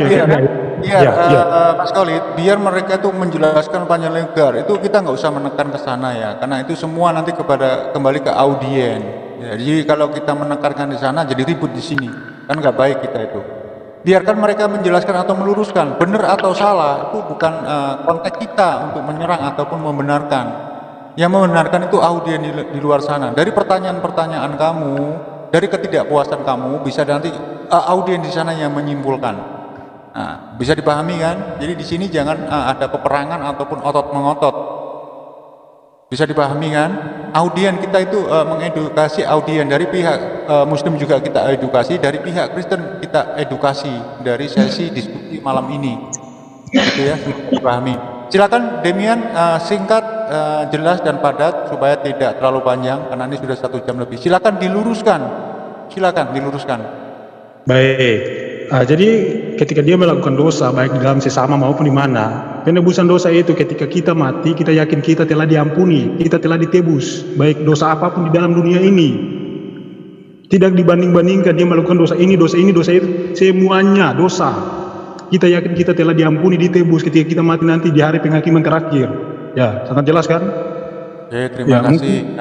Mas Khalid, biar mereka itu menjelaskan panjang lebar, itu kita nggak usah menekan ke sana ya, karena itu semua nanti kembali ke audien. Ya, jadi kalau kita menekankan di sana, jadi ribut di sini, kan nggak baik kita itu. Biarkan mereka menjelaskan atau meluruskan, benar atau salah, itu bukan konteks kita untuk menyerang ataupun membenarkan. Yang membenarkan itu audien di luar sana. Dari pertanyaan-pertanyaan kamu, dari ketidakpuasan kamu, bisa nanti audien di sana yang menyimpulkan. Nah, bisa dipahami kan? Jadi di sini jangan ada peperangan ataupun otot mengotot. Bisa dipahami kan? Audien kita itu mengedukasi audien dari pihak Muslim juga kita edukasi, dari pihak Kristen kita edukasi dari sesi diskusi malam ini. Gitu ya, dipahami. Silakan Demian singkat, jelas dan padat supaya tidak terlalu panjang karena ini sudah 1 jam lebih. Silakan diluruskan. Baik. Jadi ketika dia melakukan dosa baik di dalam sesama maupun di mana, penebusan dosa itu ketika kita mati kita yakin kita telah diampuni, kita telah ditebus baik dosa apapun di dalam dunia ini. Tidak dibanding-bandingkan dia melakukan dosa ini, dosa itu, semuanya dosa. Kita yakin kita telah diampuni, ditebus ketika kita mati nanti di hari penghakiman terakhir. Ya, sangat jelas kan? Oke, terima kasih.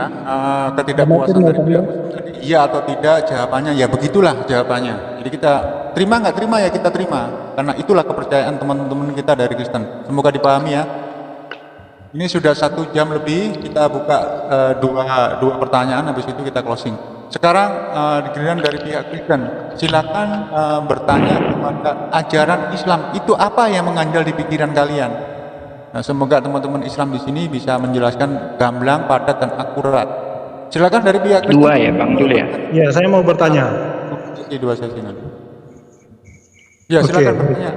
Ketidakpuasan dari pihak Muslim tadi, iya atau tidak, jawabannya ya begitulah jawabannya. Jadi kita terima nggak terima ya kita terima, karena itulah kepercayaan teman-teman kita dari Kristen. Semoga dipahami ya. Ini sudah 1 jam lebih, kita buka dua pertanyaan, habis itu kita closing. Sekarang giliran dari pihak Kristen, silakan bertanya kepada ajaran Islam itu apa yang mengganjal di pikiran kalian. Nah, semoga teman-teman Islam di sini bisa menjelaskan gamblang, padat, dan akurat. Silakan dari pihak Kristen. 2 ya Bang Jul ya. Ya, saya mau bertanya. Dua sesi nanti. Ya, silakan bertanya.